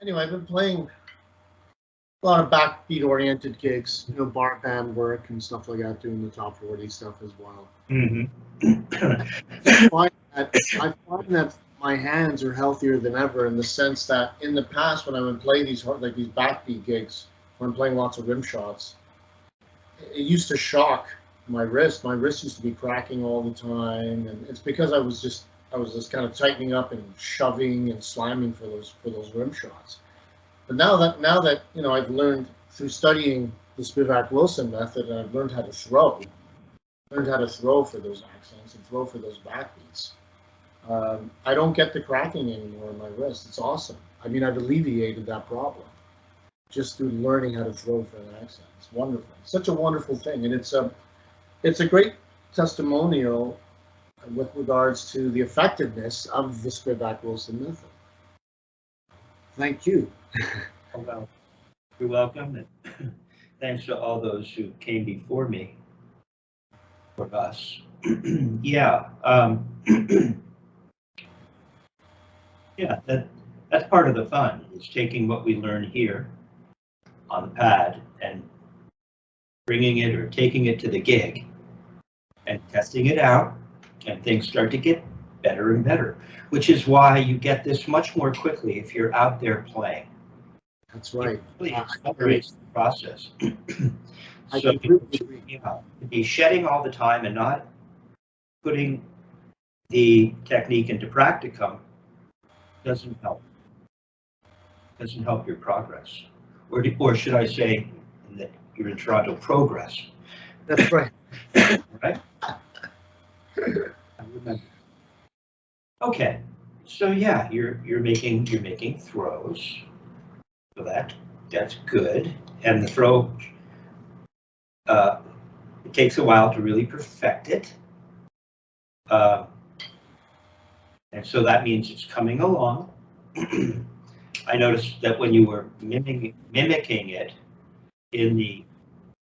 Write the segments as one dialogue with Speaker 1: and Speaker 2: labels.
Speaker 1: anyway, I've been playing a lot of backbeat-oriented gigs, you know, bar band work and stuff like that, doing the top 40 stuff as well. I find that my hands are healthier than ever in the sense that in the past, when I would play these these backbeat gigs, when I'm playing lots of rim shots, it used to shock my wrist. My wrist used to be cracking all the time, and it's because I was just kind of tightening up and shoving and slamming for those rim shots. But now that you know, I've learned through studying the Spivack Wilson method, and I've learned how to throw for those accents and throw for those backbeats. I don't get the cracking anymore in my wrist. It's awesome. I mean, I've alleviated that problem just through learning how to throw for an accent. It's wonderful. It's such a wonderful thing, and it's a great testimonial with regards to the effectiveness of the Spivack Wilson method. Thank you.
Speaker 2: Oh, well, you're welcome. And thanks to all those who came before me for us. Yeah. Yeah, that's part of the fun, is taking what we learn here on the pad and bringing it or taking it to the gig and testing it out, and things start to get better and better, which is why you get this much more quickly if you're out there playing.
Speaker 1: That's right.
Speaker 2: It really accelerates the process.
Speaker 1: I
Speaker 2: So
Speaker 1: completely agree.
Speaker 2: you know, to be shedding all the time and not putting the technique into practicum doesn't help. Doesn't help your progress, or should I say that you're in Toronto, progress.
Speaker 1: That's right.
Speaker 2: Right. I remember. Okay, so yeah, you're making throws, so that's good, and the throw it takes a while to really perfect it, and so that means it's coming along. I noticed that when you were mimicking it in the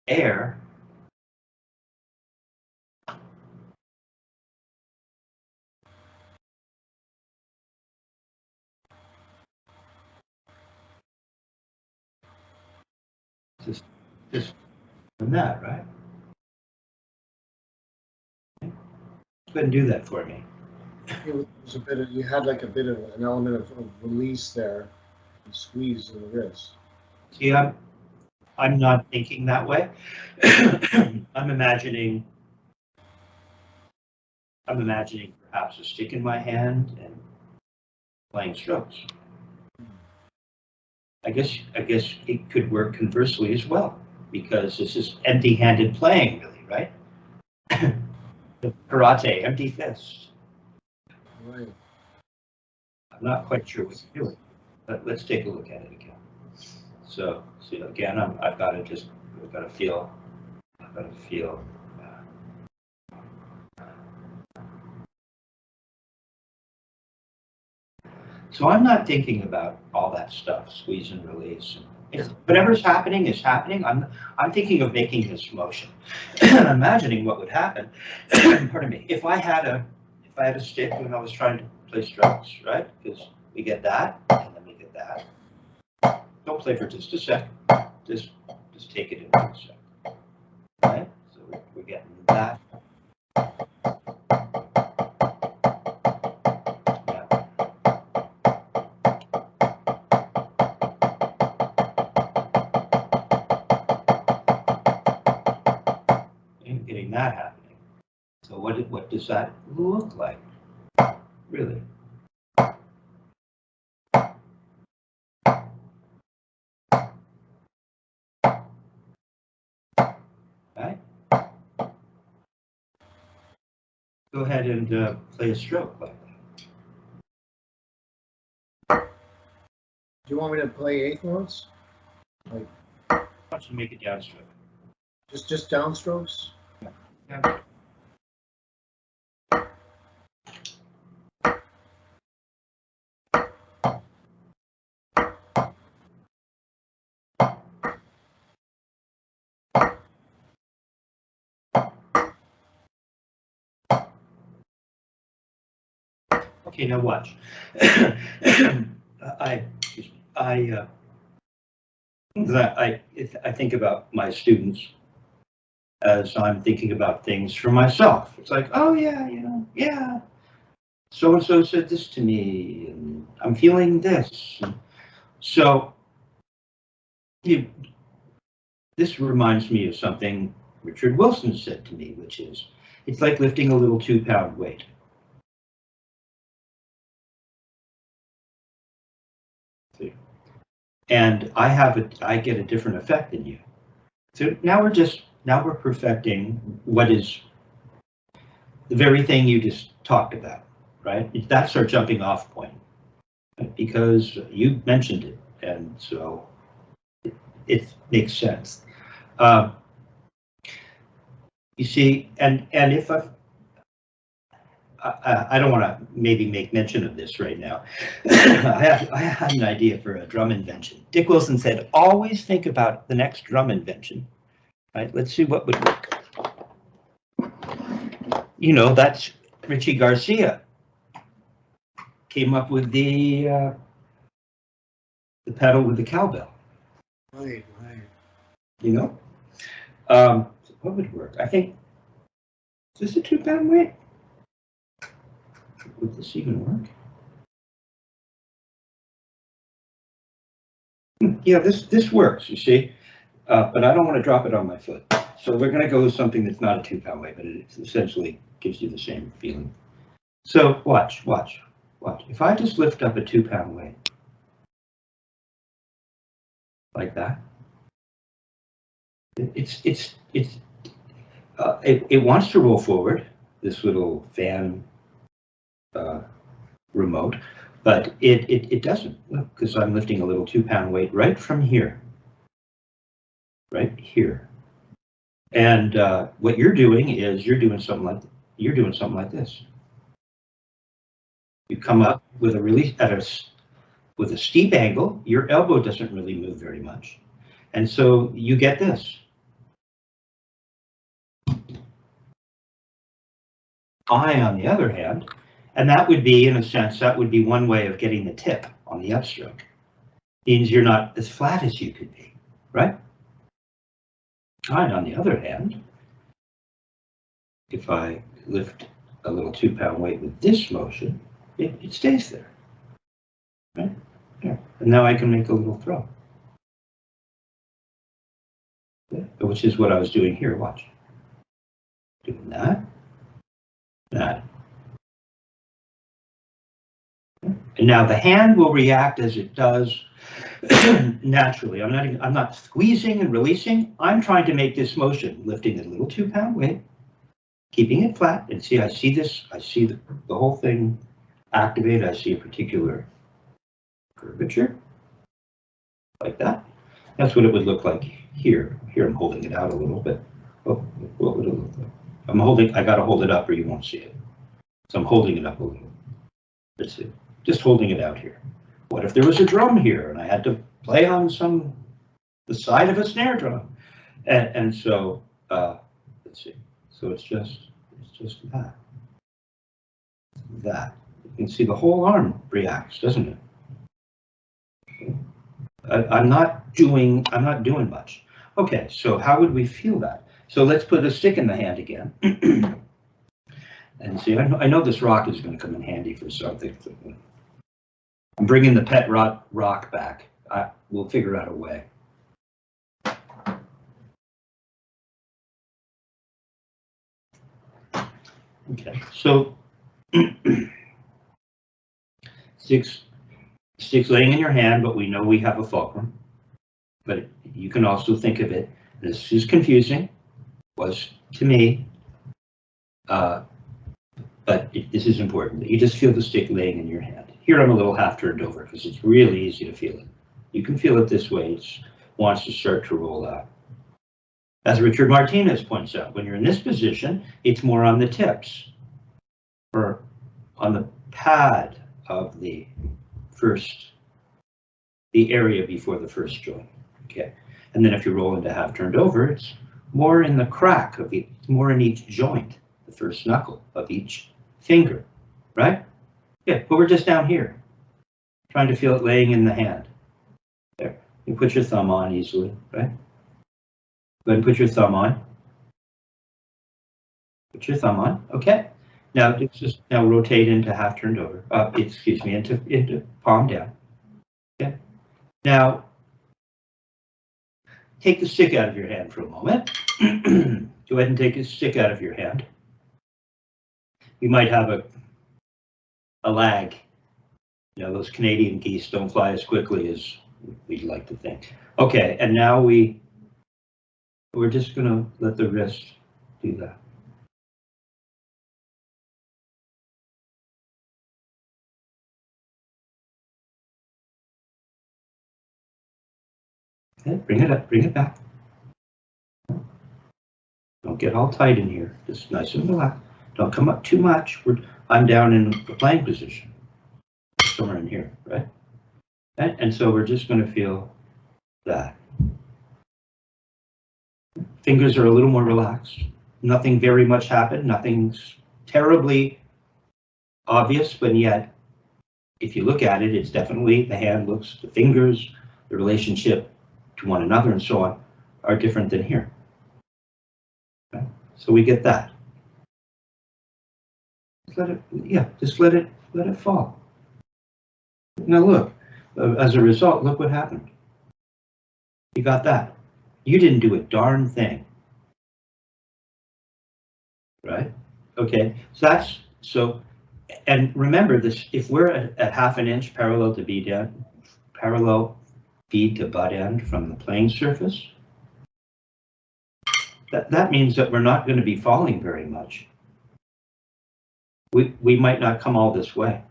Speaker 2: air, just from that, right? Go ahead and do that for me.
Speaker 1: It was a bit of, you had like a bit of an element of release there, and squeeze in the wrist.
Speaker 2: See, I'm not thinking that way. I'm imagining perhaps a stick in my hand and playing strokes. I guess it could work conversely as well, because this is empty-handed playing, really, right? The karate, empty fist.
Speaker 1: Right.
Speaker 2: I'm not quite sure what you're doing, but let's take a look at it again. So again, I've got to feel. So I'm not thinking about all that stuff, squeeze and release. If whatever's happening is happening, I'm thinking of making this motion. I'm imagining what would happen. Pardon me. If I had a stick when I was trying to play strokes, right? Because we get that, and then we get that. Don't play for just a sec. Just take it in for a sec. Right? So we're getting that. Getting that happening. So what does that look like, really? Right? Go ahead and play a stroke like that.
Speaker 1: Do you want me to play eighth notes? Like,
Speaker 2: why don't you make it downstroke?
Speaker 1: just downstrokes?
Speaker 2: Yeah. Okay, now watch. Excuse me. I think about my students as I'm thinking about things for myself. It's like, oh yeah, you know, yeah, so-and-so said this to me, and I'm feeling this. So this reminds me of something Richard Wilson said to me, which is, it's like lifting a little 2-pound weight. And I get a different effect than you. So now we're perfecting what is the very thing you just talked about, right? That's our jumping off point, right? Because you mentioned it, and so it makes sense. You see, and if I don't want to maybe make mention of this right now. I had an idea for a drum invention. Dick Wilson said, always think about the next drum invention. Right? Let's see what would work. You know, that's Richie Garcia came up with the pedal with the cowbell.
Speaker 1: Right.
Speaker 2: You know, what would work? I think, is this a 2-pound weight? Would this even work? Yeah, this works, you see, but I don't want to drop it on my foot. So we're going to go with something that's not a 2-pound weight, but it essentially gives you the same feeling. So watch. If I just lift up a 2-pound weight, like that, it wants to roll forward, this little fan remote, but it doesn't, because I'm lifting a little 2-pound weight right from here, right here. And what you're doing is you're doing something like this. You come up with a really with a steep angle. Your elbow doesn't really move very much, and so you get this. I, on the other hand, and that would be, in a sense, that would be one way of getting the tip on the upstroke. Means you're not as flat as you could be, right? And on the other hand, if I lift a little 2-pound weight with this motion, it stays there, right? Yeah. And now I can make a little throw, yeah. Which is what I was doing here. Watch, doing that. And now the hand will react as it does naturally. I'm not squeezing and releasing. I'm trying to make this motion, lifting a little 2-pound weight, keeping it flat. And see, I see this. I see the whole thing activate. I see a particular curvature, like that. That's what it would look like here. Here I'm holding it out a little bit. Oh, what would it look like? I gotta hold it up or you won't see it. So I'm holding it up a little. Let's see. Just holding it out here. What if there was a drum here and I had to play on the side of a snare drum? And so let's see. So it's just that. You can see the whole arm reacts, doesn't it? I'm not doing much. Okay, so how would we feel that? So let's put a stick in the hand again. And see, I know this rock is going to come in handy for something. I'm bringing the pet rock back. We'll figure out a way. Okay, so sticks laying in your hand, but we know we have a fulcrum. But you can also think of it, this is confusing, was to me, but this is important, that you just feel the stick laying in your hand. Here I'm a little half turned over because it's really easy to feel it. You can feel it this way, it wants to start to roll out. As Richard Martinez points out, when you're in this position, it's more on the tips, or on the pad of the area before the first joint, okay? And then if you roll into half turned over, it's more in the crack of more in each joint, the first knuckle of each finger, right? Yeah, but we're just down here, trying to feel it laying in the hand. There. You put your thumb on easily, right? Go ahead and put your thumb on. Put your thumb on. Okay. Now just now rotate into half turned over. Excuse me, into palm down. Okay. Now take the stick out of your hand for a moment. Go ahead and take the stick out of your hand. You might have a lag. You know, those Canadian geese don't fly as quickly as we'd like to think. Okay, and now we're just going to let the wrist do that. Okay, bring it up, bring it back. Don't get all tight in here. Just nice and relaxed. Don't come up too much. I'm down in the playing position, somewhere in here, right? And so we're just going to feel that. Fingers are a little more relaxed. Nothing very much happened. Nothing's terribly obvious, but yet, if you look at it, it's definitely the hand looks, the fingers, the relationship to one another, and so on, are different than here. Okay? So we get that. Let it, yeah, just let it fall. Now look, as a result, look what happened. You got that. You didn't do a darn thing. Right? Okay, so and remember this, if we're at half an inch parallel to bead to butt end from the playing surface, that means that we're not going to be falling very much. We might not come all this way.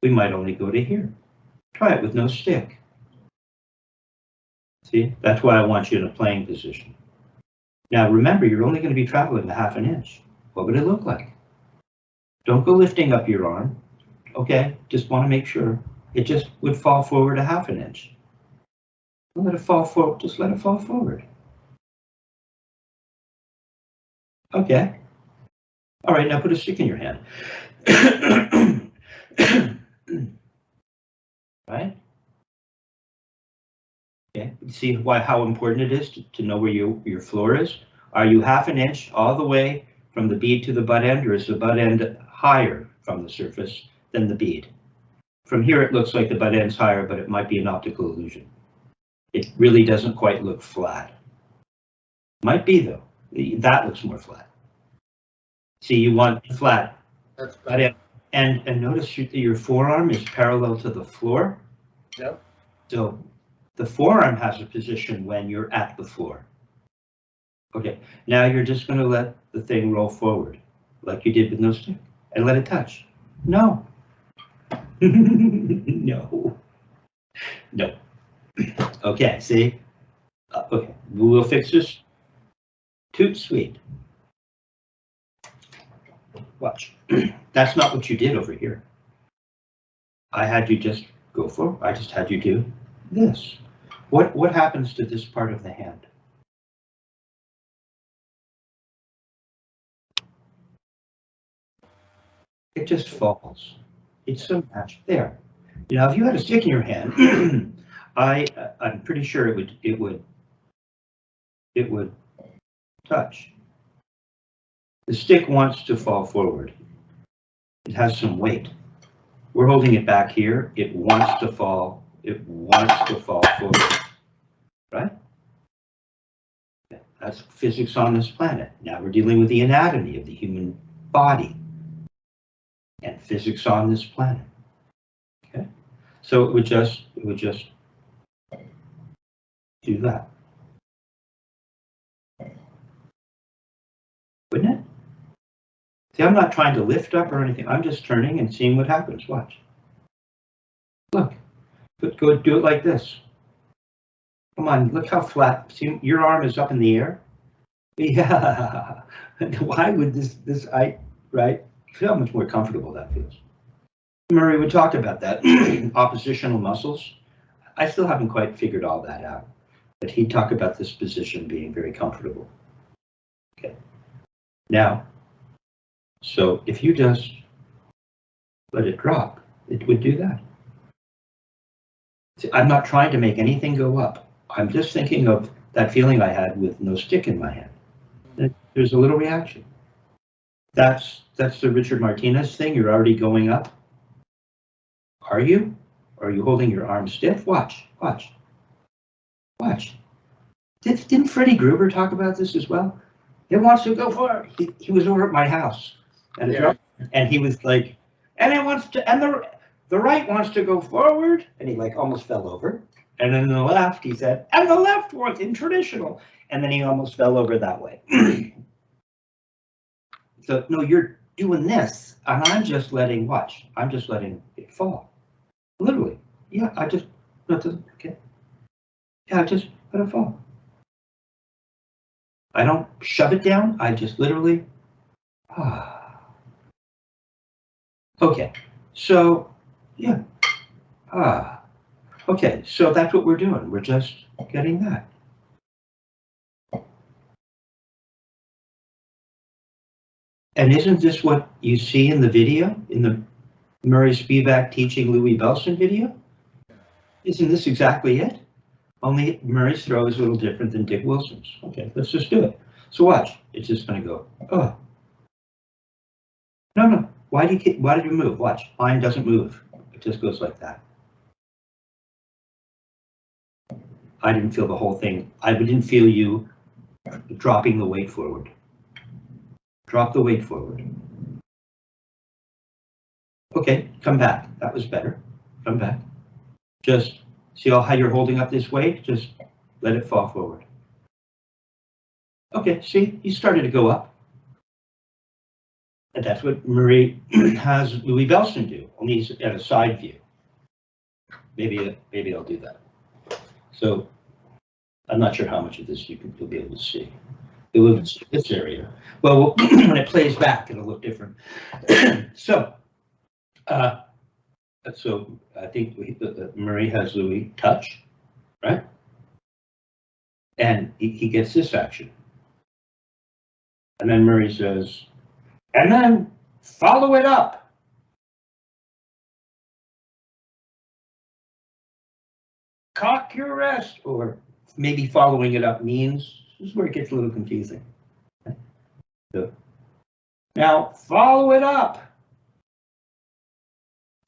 Speaker 2: We might only go to here. Try it with no stick. See, that's why I want you in a playing position. Now remember, you're only going to be traveling a half an inch. What would it look like? Don't go lifting up your arm. Okay, just want to make sure. It just would fall forward a half an inch. Don't let it fall forward, just let it fall forward. Okay. All right, now put a stick in your hand. Right? Okay, see how important it is to know where your floor is? Are you half an inch all the way from the bead to the butt end, or is the butt end higher from the surface than the bead? From here it looks like the butt end's higher, but it might be an optical illusion. It really doesn't quite look flat. Might be though. That looks more flat. See, you want flat.
Speaker 1: That's better.
Speaker 2: And notice your forearm is parallel to the floor.
Speaker 1: Yep.
Speaker 2: So the forearm has a position when you're at the floor. Okay, now you're just going to let the thing roll forward, like you did with no stick, and let it touch. No. No. No. Okay, see? Okay, we'll fix this. Toot sweet. Watch. That's not what you did over here. I had you just go for, I just had you do this. What happens to this part of the hand? It just falls. It's so natural. There. Now, if you had a stick in your hand, I'm pretty sure it would touch. The stick wants to fall forward. It has some weight. We're holding it back here. It wants to fall. It wants to fall forward. Right? That's physics on this planet. Now we're dealing with the anatomy of the human body and physics on this planet. Okay? So it would just do that. Wouldn't it? See, I'm not trying to lift up or anything. I'm just turning and seeing what happens. Watch. Look. Go do it like this. Come on, look how flat. See, your arm is up in the air. Yeah. Why would this right? See how much more comfortable that feels. Murray would talk about that. Oppositional muscles. I still haven't quite figured all that out. But he'd talk about this position being very comfortable. Okay. Now, so if you just let it drop, it would do that. See, I'm not trying to make anything go up. I'm just thinking of that feeling I had with no stick in my hand. There's a little reaction. That's the Richard Martinez thing. You're already going up. Are you? Are you holding your arm stiff? Watch, watch, watch. Didn't Freddie Gruber talk about this as well? It wants to go forward. He was over at my house at a drum, and he was like, and it wants to, and the right wants to go forward, and he like almost fell over. And then the left, he said, and the left wants in traditional, and then he almost fell over that way. So no, you're doing this, and I'm just letting, watch, I'm just letting it fall. Literally, yeah, I just, okay. Yeah, I just let it fall. I don't shove it down, I just literally, Okay, so, yeah, okay, so that's what we're doing, we're just getting that. And isn't this what you see in the video, in the Murray Spivack teaching Louis Bellson video? Isn't this exactly it? Only Murray's throw is a little different than Dick Wilson's. Okay, let's just do it. So watch, it's just gonna go, oh. No, why did you move? Watch, mine doesn't move. It just goes like that. I didn't feel the whole thing. I didn't feel you dropping the weight forward. Drop the weight forward. Okay, come back. That was better. Come back. Just see how you're holding up this weight? Just let it fall forward. Okay, see, you started to go up. And that's what Murray has Louis Bellson do, only he's at a side view. Maybe I'll do that. So I'm not sure how much of this you'll be able to see. It will see this area. Well, when it plays back, it'll look different. So I think Murray has Louis touch, right? And he gets this action. And then Murray says, and then follow it up. Cock your wrist, or maybe following it up means, this is where it gets a little confusing. So, now follow it up.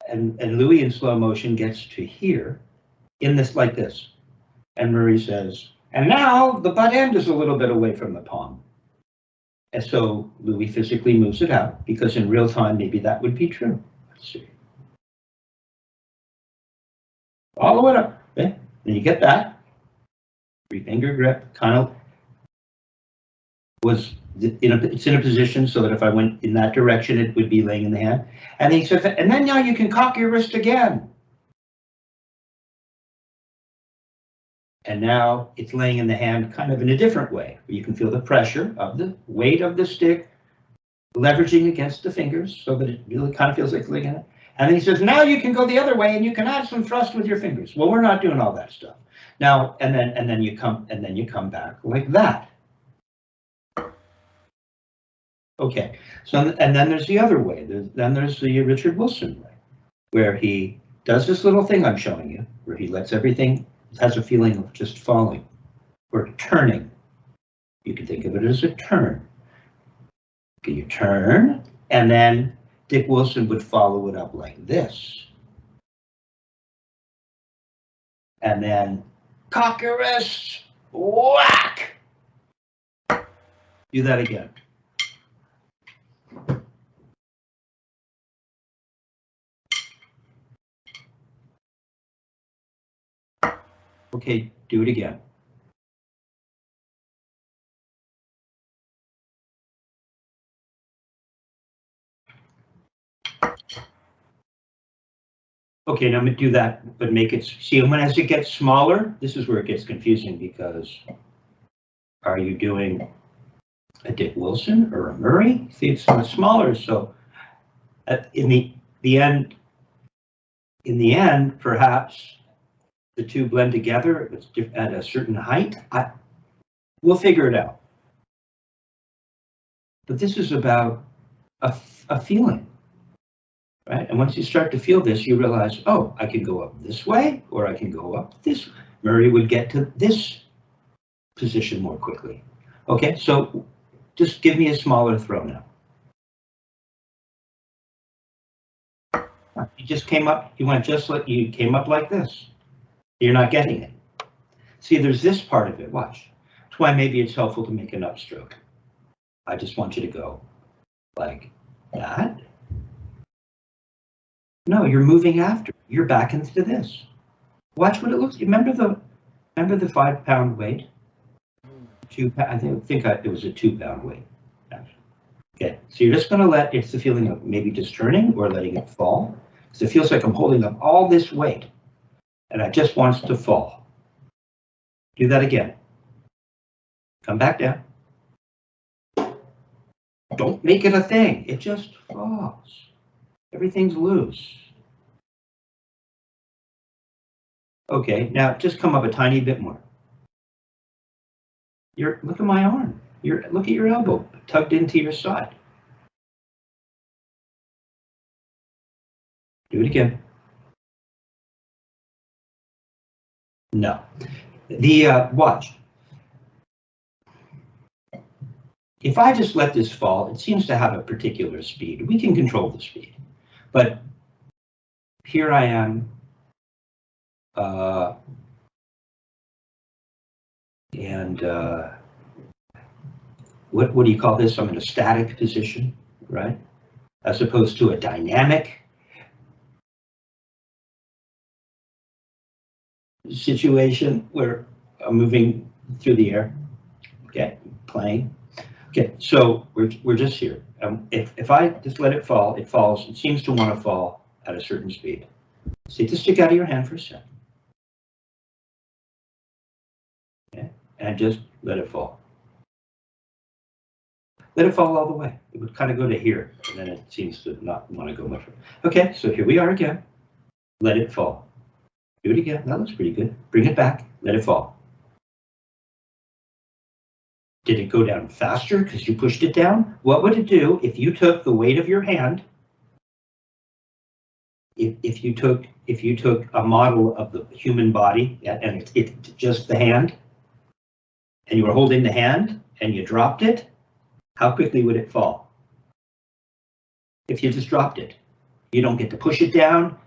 Speaker 2: And Louis in slow motion gets to here, in this like this. And Murray says, and now the butt end is a little bit away from the palm. And so Louis physically moves it out, because in real time, maybe that would be true. Let's see. Follow it up, okay? Then you get that. 3-finger grip, kind of was, it's in a position so that if I went in that direction, it would be laying in the hand. And he says, and then now you can cock your wrist again. And now it's laying in the hand kind of in a different way, where you can feel the pressure of the weight of the stick leveraging against the fingers so that it really kind of feels like laying in it. And then he says, now you can go the other way and you can add some thrust with your fingers. Well, we're not doing all that stuff. Now, and then you come back like that. Okay, so, and then there's the other way. Then there's the Richard Wilson way, where he does this little thing I'm showing you, where he lets everything, has a feeling of just falling or turning. You can think of it as a turn. Okay, you turn, and then Dick Wilson would follow it up like this. And then cock your wrist, whack. Do that again. Okay, do it again. Okay, now I'm gonna do that, but make it, see, when as it gets smaller, this is where it gets confusing, because are you doing a Dick Wilson or a Murray? See, it's so much smaller, so in the end, perhaps the two blend together at a certain height. We'll figure it out. But this is about a feeling. right? And once you start to feel this, you realize, oh, I can go up this way, or I can go up this. Murray would get to this position more quickly. Okay, so just give me a smaller throw now. You just came up, you went just like, you came up like this. You're not getting it. See, there's this part of it, watch. That's why maybe it's helpful to make an upstroke. I just want you to go like that. No, you're moving after. You're back into this. Watch what it looks. Remember the 5 pound weight? 2 pound. I think it was a 2 pound weight. Okay, so you're just going to let. It's the feeling of maybe just turning or letting it fall. So it feels like I'm holding up all this weight, and I just want it to fall. Do that again. Come back down. Don't make it a thing. It just falls. Everything's loose. Okay, now just come up a tiny bit more. Look at my arm. Look at your elbow tugged into your side. Do it again. No. Watch. If I just let this fall, it seems to have a particular speed. We can control the speed. But here I am. What do you call this? I'm in a static position, right? As opposed to a dynamic situation where I'm moving through the air. Okay, playing. Okay, so we're just here. If I just let it fall, it falls. It seems to want to fall at a certain speed. So just stick out of your hand for a second. Okay, and just let it fall. Let it fall all the way. It would kind of go to here, and then it seems to not want to go much further. Okay, so here we are again. Let it fall. Do it again. That looks pretty good. Bring it back. Let it fall. Did it go down faster because you pushed it down? What would it do if you took the weight of your hand? If you took a model of the human body and it's just the hand, and you were holding the hand and you dropped it, how quickly would it fall? If you just dropped it, you don't get to push it down.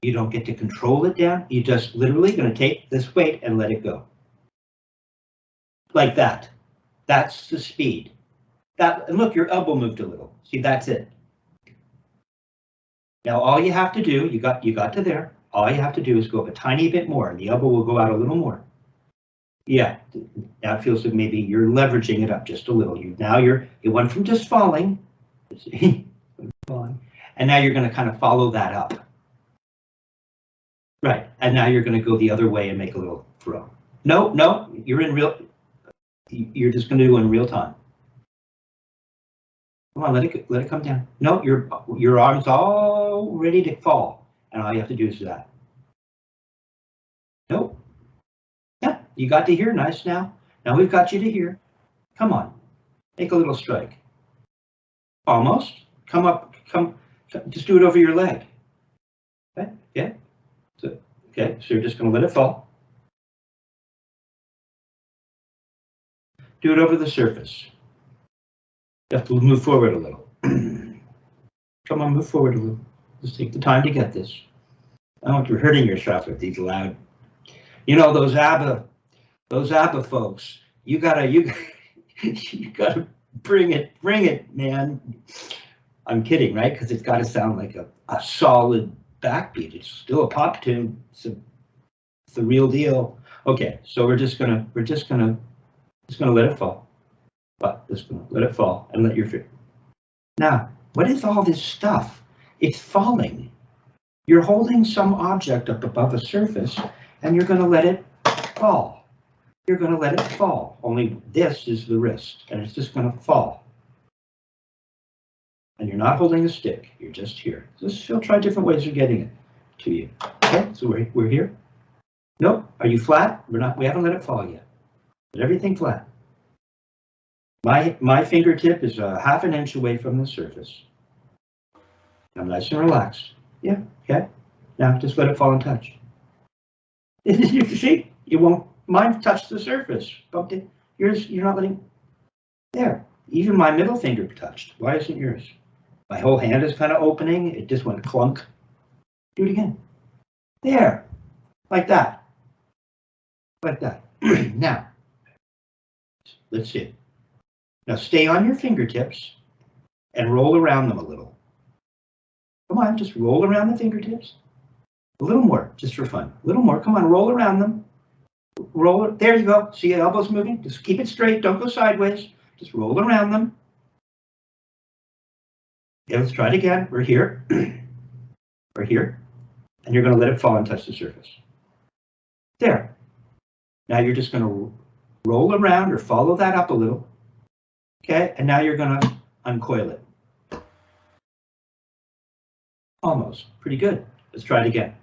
Speaker 2: You don't get to control it down. You're just literally going to take this weight and let it go. Like that. That's the speed. And look, your elbow moved a little. See, that's it. Now all you have to do, you got to there. All you have to do is go up a tiny bit more, and the elbow will go out a little more. Yeah, now it feels like maybe you're leveraging it up just a little. You went from just falling, and now you're going to kind of follow that up. Right, and now you're going to go the other way and make a little throw. No, you're just going to do it in real time. Come on, let it come down. No, your arm's all ready to fall, and all you have to do is that. Nope. Yeah, you got to here. Nice now. Now we've got you to here. Come on, make a little strike. Almost. Come up. Just do it over your leg. Okay. Yeah. Okay, so you're just going to let it fall. Do it over the surface. You have to move forward a little. Come on, move forward a little. Just take the time to get this. I don't want you hurting yourself with these loud. You know, those ABBA folks. You gotta bring it, man. I'm kidding, right? Because it's got to sound like a solid backbeat. It's still a pop tune. It's the real deal. Okay, so we're just gonna let it fall. But just gonna let it fall and let your feet. Now, what is all this stuff? It's falling. You're holding some object up above a surface, and you're gonna let it fall. You're gonna let it fall. Only this is the wrist, and it's just gonna fall. And you're not holding a stick. You're just here. Just try different ways of getting it to you. Okay, so we're here. Nope. Are you flat? We haven't let it fall yet. Let everything flat. My fingertip is a 1/2 inch away from the surface. I'm nice and relaxed. Yeah, okay. Now just let it fall and touch. You see, you won't. Mine touched the surface. Bumped it. Yours, you're not letting. There. Even my middle finger touched. Why isn't yours? My whole hand is kind of opening. It just went clunk. Do it again. There. Like that. Like that. Now, let's see. Now stay on your fingertips and roll around them a little. Come on, just roll around the fingertips. A little more, just for fun. A little more. Come on, roll around them. Roll it. There you go. See your elbows moving? Just keep it straight. Don't go sideways. Just roll around them. Okay, let's try it again. We're here. We're here. And you're going to let it fall and touch the surface. There. Now you're just going to roll around or follow that up a little. Okay, and now you're going to uncoil it. Almost. Pretty good. Let's try it again.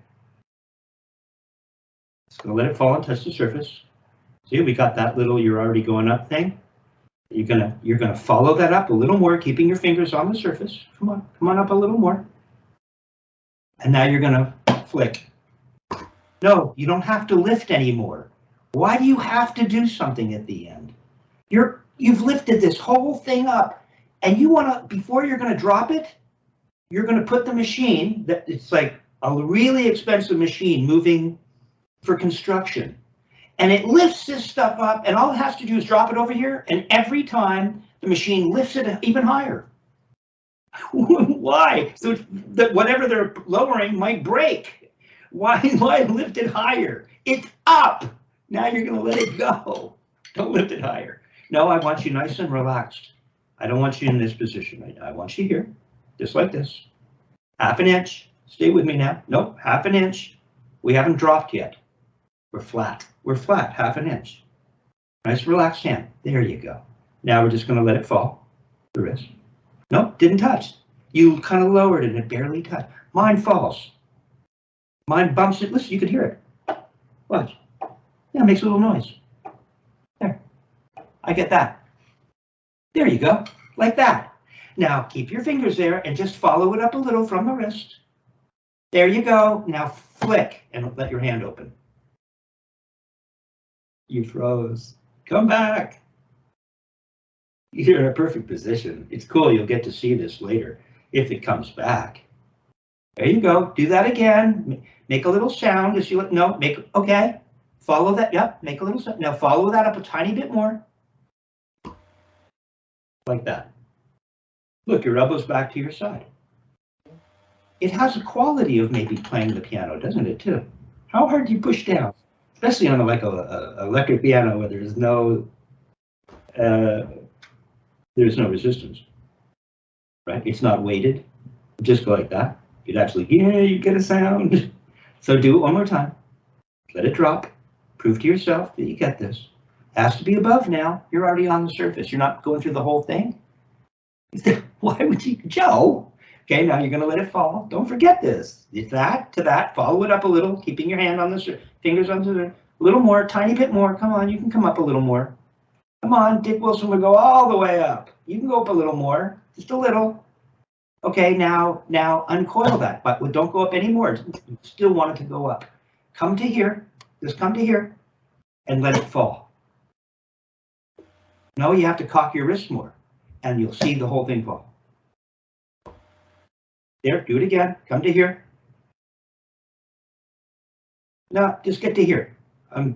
Speaker 2: Just going to let it fall and touch the surface. See, we got that little you're already going up thing. You're gonna follow that up a little more, keeping your fingers on the surface. Come on up a little more. And now you're gonna flick. No, you don't have to lift anymore. Why do you have to do something at the end? You've lifted this whole thing up, and you wanna, before you're gonna drop it, you're gonna put the machine, that it's like a really expensive machine moving for construction. And it lifts this stuff up, and all it has to do is drop it over here, and every time the machine lifts it even higher. Why? So that whatever they're lowering might break. Why lift it higher? It's up. Now you're going to let it go. Don't lift it higher. No, I want you nice and relaxed. I don't want you in this position right now. I want you here, just like this. Half an inch. Stay with me now. Nope, half an inch. We haven't dropped yet. We're flat. We're flat, half an inch. Nice relaxed hand. There you go. Now we're just going to let it fall. The wrist. Nope, didn't touch. You kind of lowered it and it barely touched. Mine falls. Mine bumps it. Listen, you can hear it. Watch. Yeah, it makes a little noise. There. I get that. There you go. Like that. Now keep your fingers there and just follow it up a little from the wrist. There you go. Now flick and let your hand open. You froze. Come back. You're in a perfect position. It's cool. You'll get to see this later if it comes back. There you go. Do that again. Make a little sound as you let. No, make. Okay. Follow that. Yep. Make a little sound. Now follow that up a tiny bit more. Like that. Look, your elbow's back to your side. It has a quality of maybe playing the piano, doesn't it, too? How hard do you push down? Especially on a electric piano where there's no resistance, right? It's not weighted. Just go like that. You'd actually, yeah, you get a sound. So do it one more time. Let it drop. Prove to yourself that you get this. Has to be above now. You're already on the surface. You're not going through the whole thing. Why would you, Joe? Okay, now you're going to let it fall. Don't forget this. It's that to that. Follow it up a little, keeping your hand on the fingers onto the. A little more, tiny bit more. Come on, you can come up a little more. Come on, Dick Wilson will go all the way up. You can go up a little more, just a little. Okay, now uncoil that, but don't go up anymore. You still want it to go up. Come to here, just come to here, and let it fall. No, you have to cock your wrist more, and you'll see the whole thing fall. There, do it again. Come to here. No, just get to here. I'm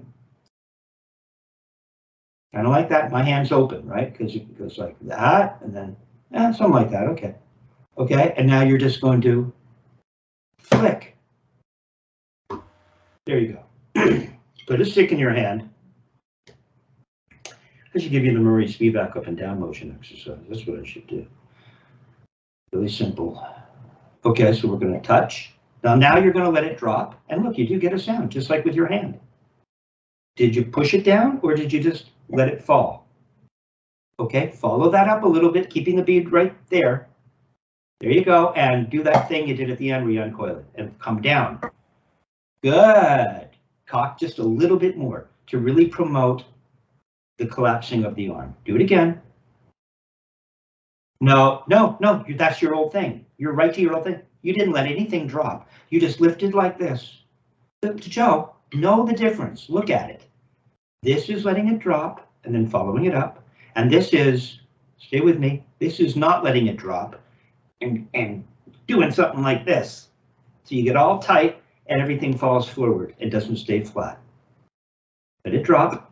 Speaker 2: kind of like that. My hand's open, right? Because it goes like that, and then something like that. Okay. Okay, and now you're just going to flick. There you go. Put a stick in your hand. I should give you the Murray Spivack up and down motion exercise. That's what I should do. Really simple. Okay, so we're going to touch. Now you're going to let it drop. And look, you do get a sound, just like with your hand. Did you push it down, or did you just let it fall? Okay, follow that up a little bit, keeping the bead right there. There you go, and do that thing you did at the end where you uncoil it, and come down. Good. Cock just a little bit more to really promote the collapsing of the arm. Do it again. No, no, no, that's your old thing. You're right to your old thing. You didn't let anything drop. You just lifted like this. Joe, know the difference. Look at it. This is letting it drop and then following it up. And this is, stay with me, this is not letting it drop and doing something like this. So you get all tight and everything falls forward and doesn't stay flat. Let it drop.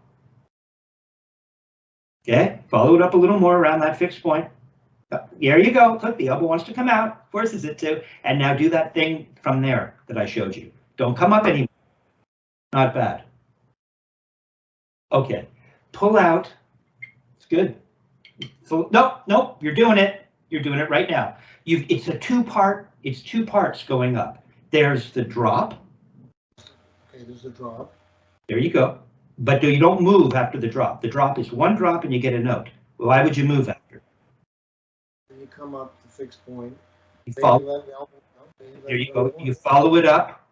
Speaker 2: Okay, follow it up a little more around that fixed point. There you go. Look, the elbow wants to come out, forces it to, and now do that thing from there that I showed you. Don't come up anymore. Not bad. Okay, pull out. It's good. Nope, nope, you're doing it. You're doing it right now. It's a two-part, it's two parts going up. There's the drop.
Speaker 1: Okay, there's the drop.
Speaker 2: There you go. But you don't move after the drop. The drop is one drop and you get a note. Why would you move after?
Speaker 1: Then you come up to fixed point.
Speaker 2: You follow, there you go. You follow it up,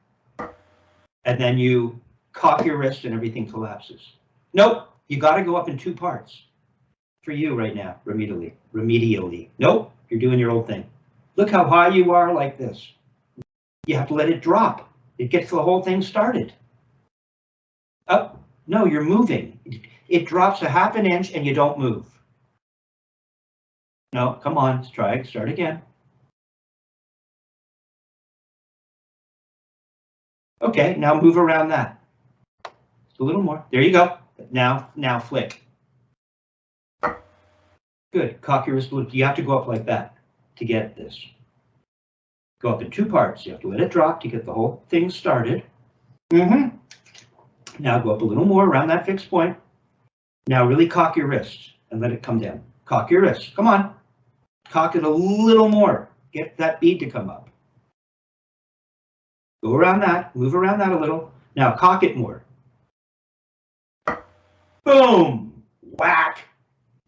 Speaker 2: and then you cock your wrist and everything collapses. Nope, you got to go up in two parts. For you right now, remedially. Nope, you're doing your old thing. Look how high you are like this. You have to let it drop. It gets the whole thing started. Oh, no, you're moving. It drops a half an inch and you don't move. No, come on, let's try it. Start again. Okay, now move around that. Just a little more. There you go. Now flick. Good. Cock your wrist. You have to go up like that to get this. Go up in two parts. You have to let it drop to get the whole thing started. Now go up a little more around that fixed point. Now really cock your wrist and let it come down. Cock your wrist. Come on. Cock it a little more. Get that bead to come up. Go around that. Move around that a little. Now cock it more. Boom. Whack.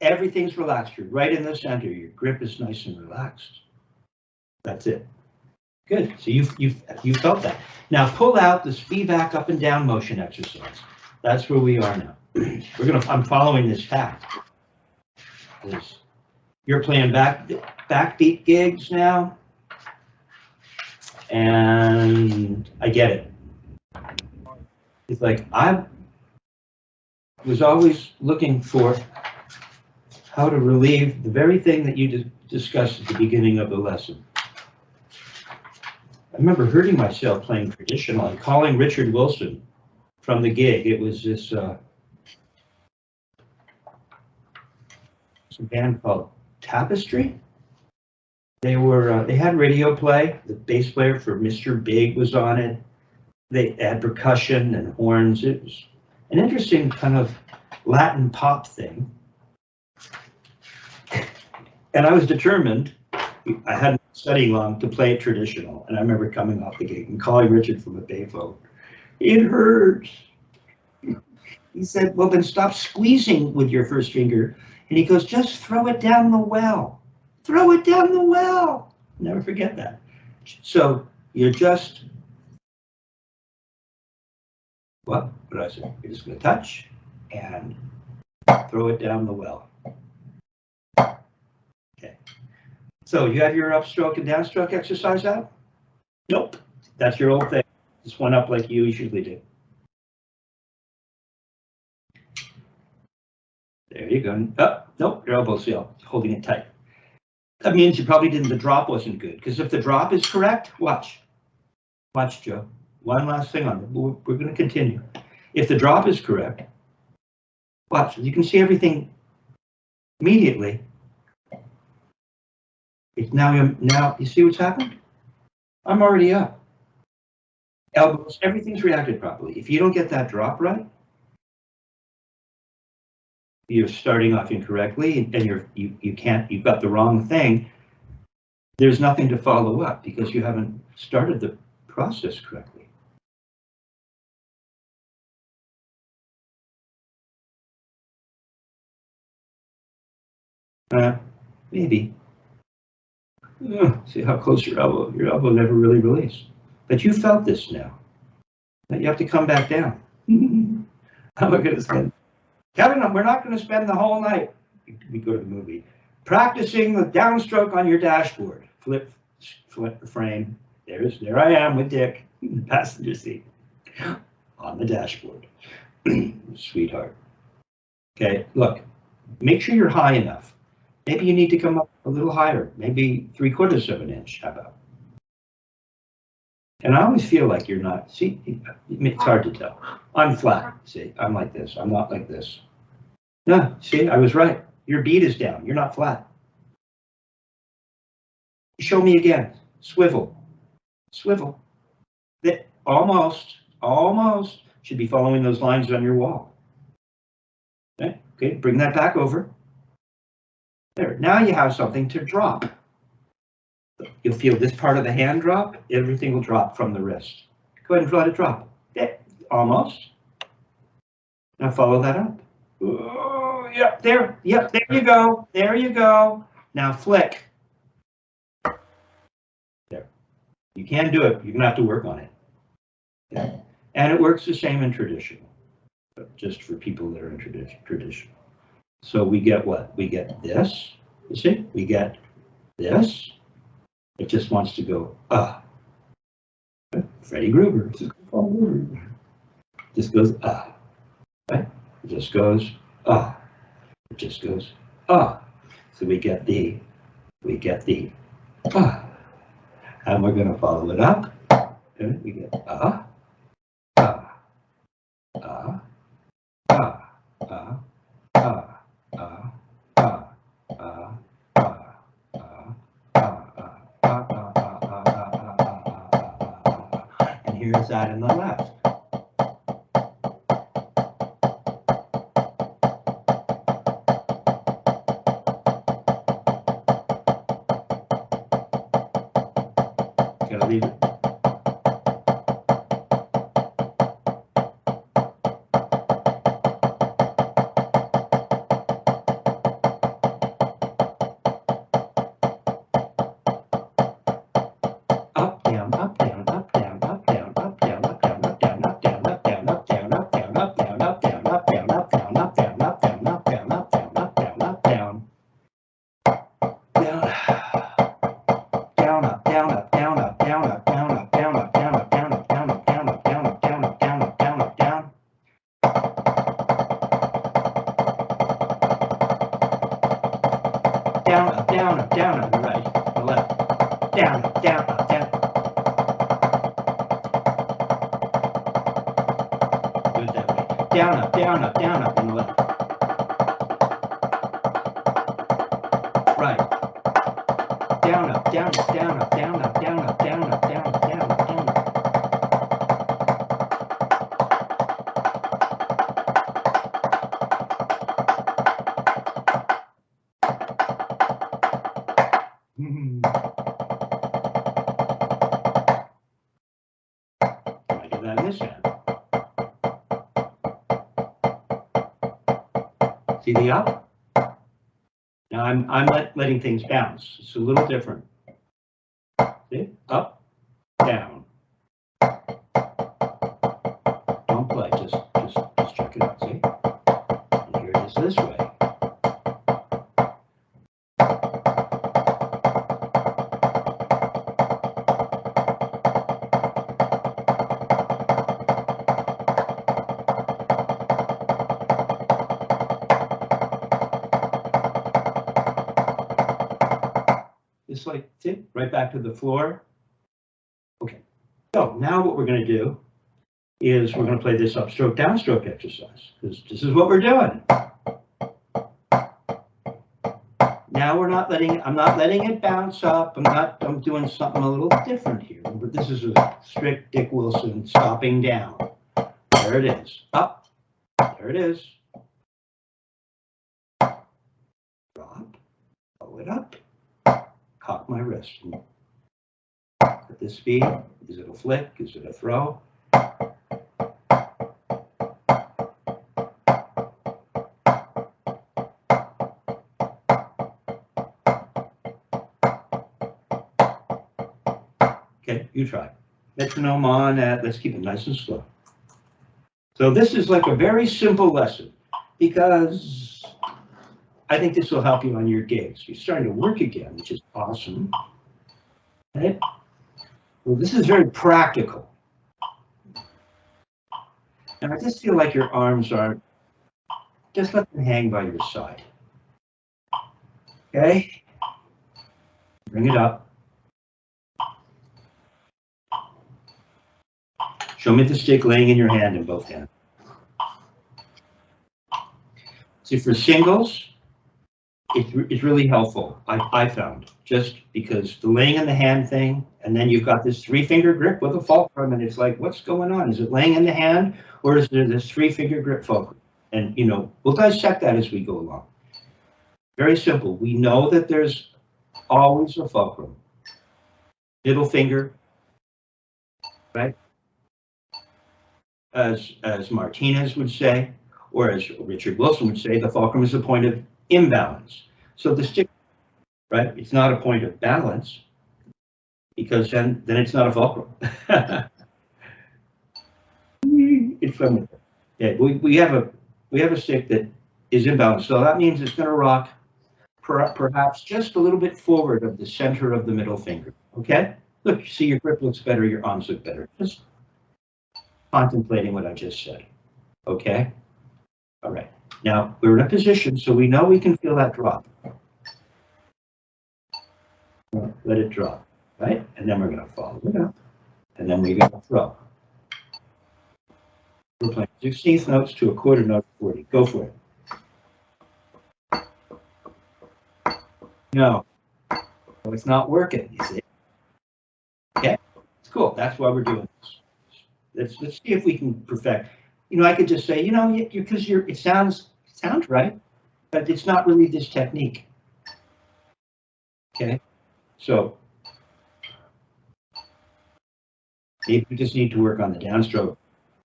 Speaker 2: Everything's relaxed. You're right in the center. Your grip is nice and relaxed. That's it. Good. So you felt that. Now pull out the Spivack up and down motion exercise. That's where we are now. I'm following this fact. You're playing backbeat gigs now, and I get it. It's like I was always looking for how to relieve the very thing that you discussed at the beginning of the lesson. I remember hurting myself playing traditional and calling Richard Wilson from the gig. It was this a band called Tapestry. They had radio play. The bass player for Mr. Big was on it. They had percussion and horns. It was an interesting kind of Latin pop thing. And I was determined, I hadn't been studying long, to play it traditional. And I remember coming off the gig and calling Richard from the payphone. It hurts. He said, well, then stop squeezing with your first finger. And he goes, just throw it down the well. Throw it down the well. Never forget that. So you're just, what did I say? You're just going to touch and throw it down the well. Okay. So you have your upstroke and downstroke exercise out? Nope. That's your old thing. Just one up like you usually do. There you go. Oh, nope, your elbow's still holding it tight. That means you probably didn't, the drop wasn't good. Because if the drop is correct, watch. Watch, Joe. One last thing on it. We're going to continue. If the drop is correct, watch. You can see everything immediately. It's now you see what's happened? I'm already up. Elbows, everything's reacted properly. If you don't get that drop right, you're starting off incorrectly and you've got the wrong thing. There's nothing to follow up because you haven't started the process correctly. Maybe. See how close your elbow never really released. But you felt this now. You have to come back down. How am I going to spend? Kevin, we're not going to spend the whole night. We go to the movie. practicing the downstroke on your dashboard. Flip the frame. There I am with Dick in the passenger seat on the dashboard. Sweetheart. Okay, look, make sure you're high enough. Maybe you need to come up a little higher, maybe 3/4 of an inch, how about? And I always feel like you're not, see, it's hard to tell. I'm flat, see, I'm like this, I'm not like this. No, see, I was right. Your beat is down, you're not flat. Show me again, swivel, swivel. That almost should be following those lines on your wall. Okay, bring that back over. There, now you have something to drop. You'll feel this part of the hand drop, everything will drop from the wrist. Go ahead and let it drop. Yeah, almost. Now follow that up. Oh, yep, there you go, there you go. Now flick. There. You can do it, you're gonna have to work on it. Yeah. And it works the same in traditional, but just for people that are in traditional. So we get what? We get this, you see? We get this. It just wants to go, Freddie Gruber. Just goes, right? It just goes, It just goes, So we get the, And we're going to follow it up. And we get, and here's that in the left. Gotta leave it. Down, on the right, the left, down, down. Do it that way. Down, up, on the left. Right. Down, up. See the up? Now I'm letting things bounce. It's a little different. See? Up, down. Don't play, just check it out, see? And here it is this way. Like, see, right back to the floor. Okay, so now what we're going to do is we're going to play this upstroke downstroke exercise, because this is what we're doing. Now we're not letting, I'm not letting it bounce up. I'm doing something a little different here. But this is a strict Dick Wilson stopping down. There it is. Up. There it is. Drop. Pull it up. Cock my wrist. At this speed, is it a flick? Is it a throw? Okay, you try. Metronome on at, let's keep it nice and slow. So this is like a very simple lesson, because I think this will help you on your gigs. You're starting to work again, which is awesome. Right? Well, this is very practical. And I just feel like your arms are, just let them hang by your side. Okay? Bring it up. Show me the stick laying in your hand in both hands. See, for singles, it's really helpful, I found, just because the laying in the hand thing, and then you've got this 3-finger grip with a fulcrum, and it's like, what's going on? Is it laying in the hand, or is there this 3-finger grip fulcrum? And, you know, we'll dissect that as we go along. Very simple. We know that there's always a fulcrum. Middle finger, right? As Martinez would say, or as Richard Wilson would say, the fulcrum is a point of imbalance. So the stick, right? It's not a point of balance, because then it's not a fulcrum. It's fun. Yeah, we have a stick that is imbalanced, so that means it's going to rock perhaps just a little bit forward of the center of the middle finger. Okay, look, you see your grip looks better, your arms look better. Just contemplating what I just said. Okay. All right. Now we're in a position, so we know we can feel that drop. Let it drop, right? And then we're going to follow it up, and then we're going to throw. We're playing 16th notes to a quarter note 40. Go for it. No, it's not working. You see? Okay, it's cool. That's why we're doing this. Let's see if we can perfect. You know, I could just say, you know, because it sounds right, but it's not really this technique. Okay, so maybe we just need to work on the downstroke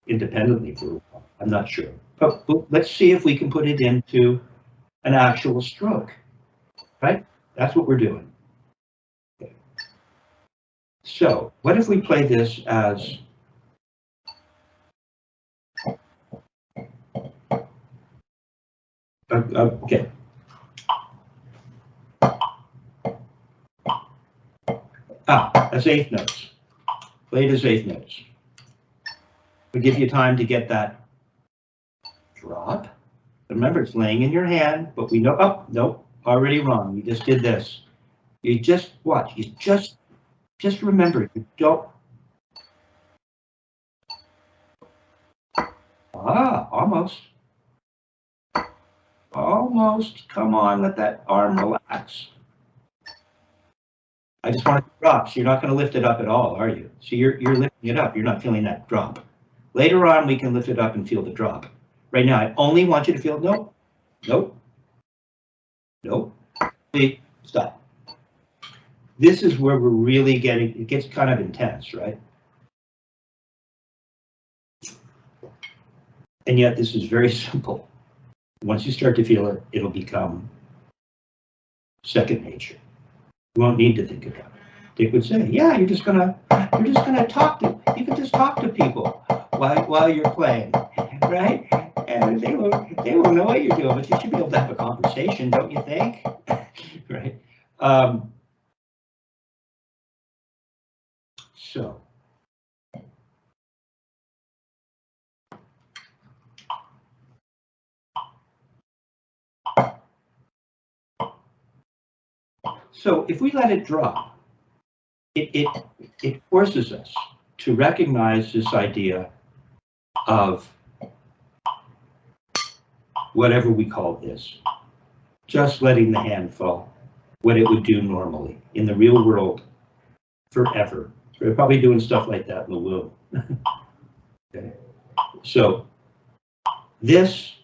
Speaker 2: independently for a while. I'm not sure, but let's see if we can put it into an actual stroke. Right? That's what we're doing. Okay. So, what if we play this as okay. That's 8th notes. Play it as 8th notes. We give you time to get that drop. Remember, it's laying in your hand, but we know, oh, nope, already wrong. You just did this. You just watch. You just remember, you don't. Almost. Almost. Come on, let that arm relax. I just want it to drop, so you're not going to lift it up at all, are you? So you're lifting it up. You're not feeling that drop. Later on, we can lift it up and feel the drop. Right now, I only want you to feel, nope, nope, nope. See, stop. This is where we're really getting, it gets kind of intense, right? And yet, this is very simple. Once you start to feel it, it'll become second nature. You won't need to think about it. Dick would say, yeah, you're just gonna talk to, you can just talk to people while you're playing, right? And they won't know what you're doing, but you should be able to have a conversation, don't you think? Right? So if we let it drop, it forces us to recognize this idea of whatever we call this, just letting the hand fall, what it would do normally in the real world forever. We're probably doing stuff like that in the womb. Okay. So this,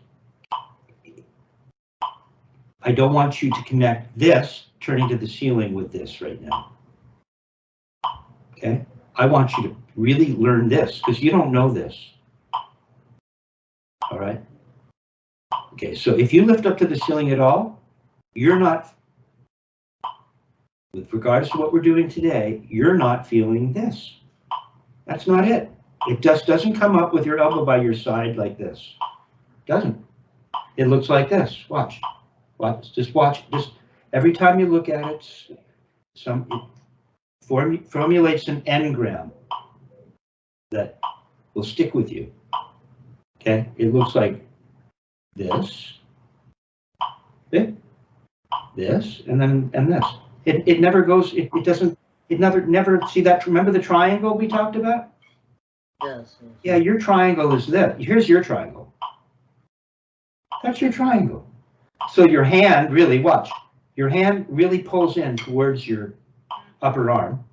Speaker 2: I don't want you to connect this turning to the ceiling with this right now. Okay, I want you to really learn this because you don't know this. All right. Okay, so if you lift up to the ceiling at all, you're not, with regards to what we're doing today, you're not feeling this. That's not it. It just doesn't come up with your elbow by your side like this. It doesn't. It looks like this. Watch. Just watch. Just every time you look at it, it formulates an engram that will stick with you. Okay, it looks like this, this, and this. It never goes. It doesn't. It never. See that? Remember the triangle we talked about?
Speaker 1: Yes.
Speaker 2: Yeah, your triangle is this. Here's your triangle. That's your triangle. So your hand really, watch. Your hand really pulls in towards your upper arm.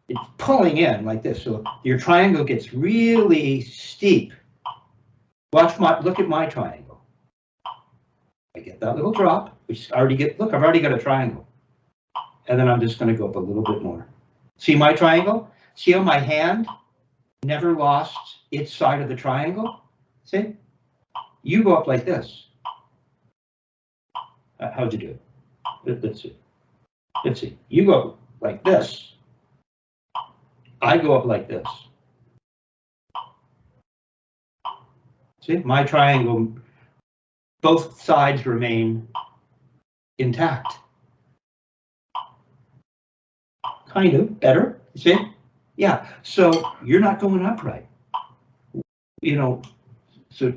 Speaker 2: It's pulling in like this. So your triangle gets really steep. Look at my triangle. I get that little drop, which I already get. Look, I've already got a triangle. And then I'm just going to go up a little bit more. See my triangle? See how my hand never lost its side of the triangle? See? You go up like this. How'd you do it? Let's see. Let's see. You go up like this. I go up like this. See, my triangle, both sides remain intact. Kind of better, see? Yeah, so you're not going upright. You know, so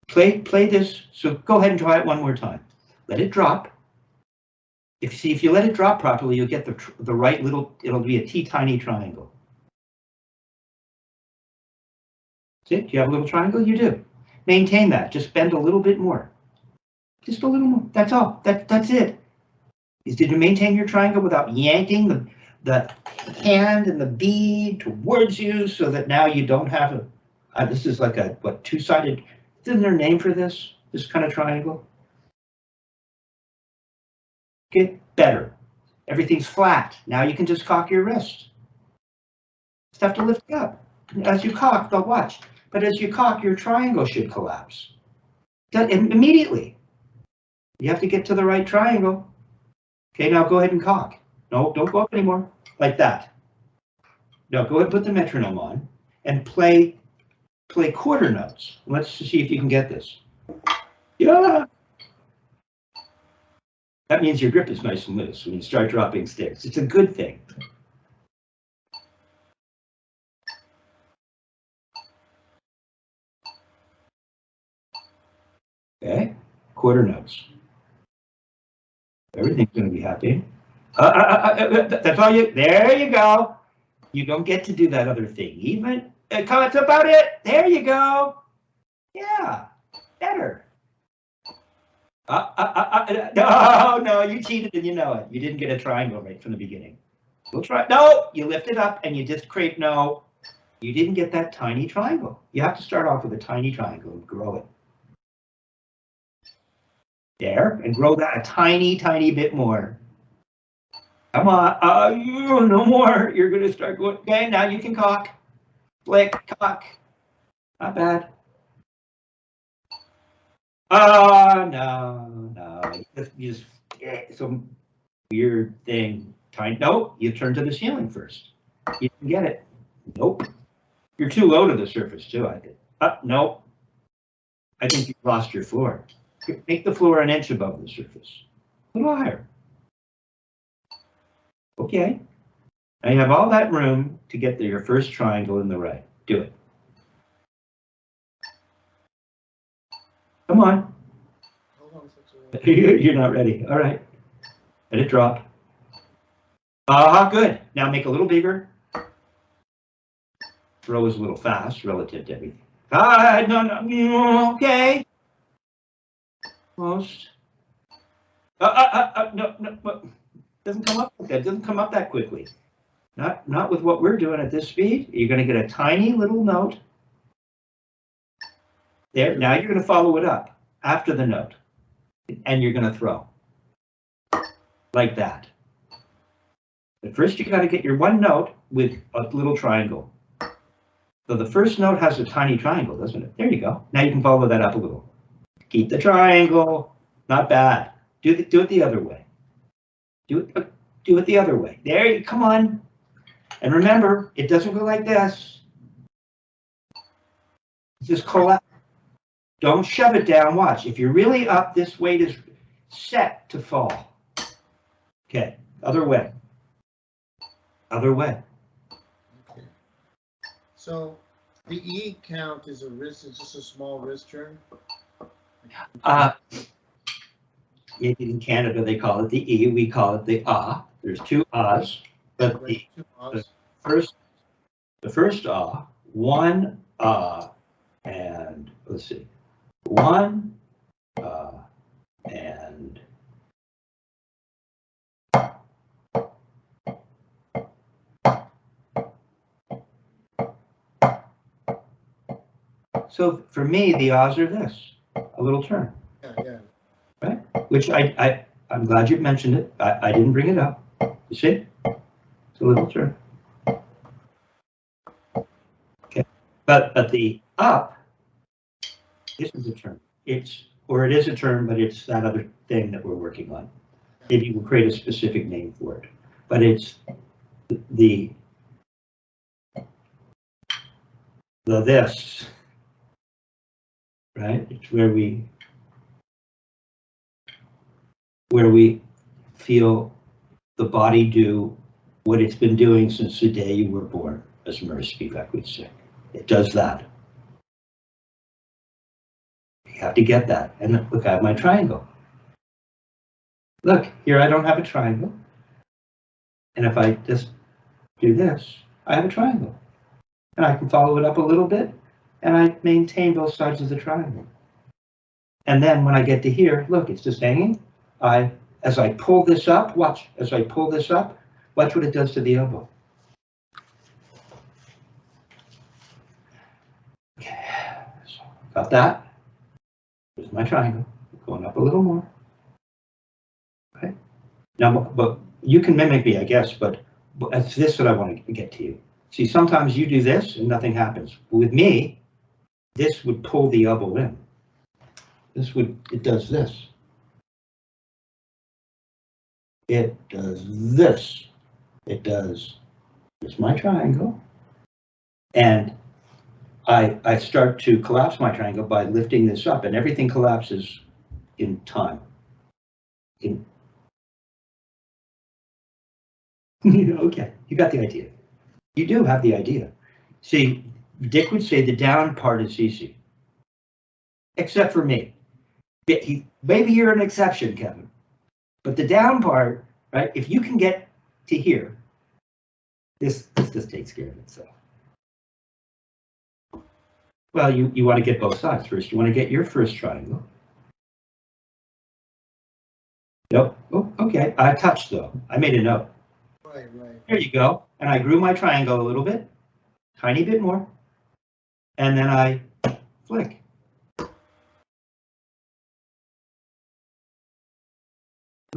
Speaker 2: play this. So go ahead and try it one more time. Let it drop. If you let it drop properly, you'll get the right little, it'll be a tiny triangle. See, do you have a little triangle? You do. Maintain that. Just bend a little bit more. Just a little more. That's all. That's it. Did you maintain your triangle without yanking the hand and the bead towards you so that now you don't have a, this is like a, what, two-sided, isn't there a name for this? This kind of triangle? Get better. Everything's flat. Now you can just cock your wrist. Just have to lift it up. As you cock, they'll watch. But as you cock, your triangle should collapse. Immediately. You have to get to the right triangle. Okay, now go ahead and cock. No, don't go up anymore. Like that. Now go ahead and put the metronome on and play quarter notes. Let's see if you can get this. Yeah. That means your grip is nice and loose when you start dropping sticks. It's a good thing. Okay, quarter notes. Everything's going to be happy. That's all you. There you go. You don't get to do that other thing. Even that's about it. There you go. Yeah, better. No, you cheated and you know it. You didn't get a triangle right from the beginning. We'll try. No, you lift it up and you just create. No, you didn't get that tiny triangle. You have to start off with a tiny triangle and grow it. There, and grow that a tiny bit more. Come on, no more. You're going to start going. Okay, now you can cock. Flick, cock. Not bad. No. You just some weird thing. Tiny. Nope, you turn to the ceiling first. You can get it. Nope. You're too low to the surface, too, I think. Nope. I think you've lost your floor. Make the floor an inch above the surface. A little higher. Okay. Now you have all that room to get your first triangle in the right. Do it. Come on. You're not ready. All right. Let it drop. Good. Now make a little bigger. Throw is a little fast relative to everything. No. Okay. Almost. No. Doesn't come up like that. Doesn't come up that quickly. Not with what we're doing at this speed. You're going to get a tiny little note. There. Now you're going to follow it up after the note, and you're going to throw like that. But first, you got to get your one note with a little triangle. So the first note has a tiny triangle, doesn't it? There you go. Now you can follow that up a little. Keep the triangle. Not bad. Do it the other way. Do it the other way. There you come on. And remember, it doesn't go like this. Just collapse. Don't shove it down. Watch. If you're really up, this weight is set to fall. Okay. Other way. Other way.
Speaker 1: Okay. So the E count is a wrist. It's just a small wrist turn.
Speaker 2: Maybe in Canada they call it the E. We call it the ah. There's two ahs, but
Speaker 1: Right,
Speaker 2: the first ah, one ah, and let's see, one and so for me the ahs are this, a little turn.
Speaker 1: Yeah, yeah.
Speaker 2: Right? Which I'm glad you mentioned it. I didn't bring it up. You see? It's a little turn. Okay. But the up isn't a turn. It is a turn, but it's that other thing that we're working on. Maybe we'll create a specific name for it. But it's the this, right? It's where we feel the body do what it's been doing since the day you were born, as Spivack would say. It does that. You have to get that. And look, I have my triangle. Look, here I don't have a triangle. And if I just do this, I have a triangle. And I can follow it up a little bit, and I maintain both sides of the triangle. And then when I get to here, look, it's just hanging. As I pull this up, watch, as I pull this up, watch what it does to the elbow. Okay, so got that. There's my triangle, going up a little more. Okay. Now, but you can mimic me, I guess, but it's this that I want to get to you. See, sometimes you do this and nothing happens. With me, this would pull the elbow in. It does this. It does this. It does, it's my triangle. And I start to collapse my triangle by lifting this up, and everything collapses in time. Okay, you got the idea. You do have the idea. See, Dick would say the down part is easy. Except for me. Maybe you're an exception, Kevin. But the down part, right, if you can get to here, this just takes care of itself. Well, you want to get both sides first. You want to get your first triangle. Nope. Oh, okay. I touched though. I made a note.
Speaker 1: Right, right.
Speaker 2: There you go. And I grew my triangle a little bit, tiny bit more. And then I flick.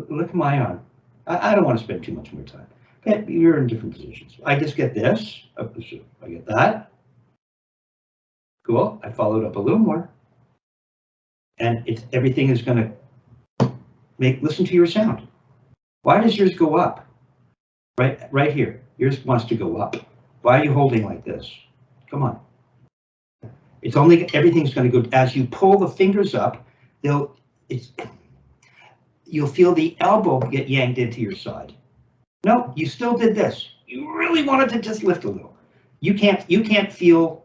Speaker 2: Look at my arm. I don't want to spend too much more time. Okay, you're in different positions. I just get this. I get that. Cool. I followed up a little more. And everything is going to listen to your sound. Why does yours go up? Right here. Yours wants to go up. Why are you holding like this? Come on. It's only, everything's going to go, as you pull the fingers up, you'll feel the elbow get yanked into your side. No, you still did this. You really wanted to just lift a little. You can't feel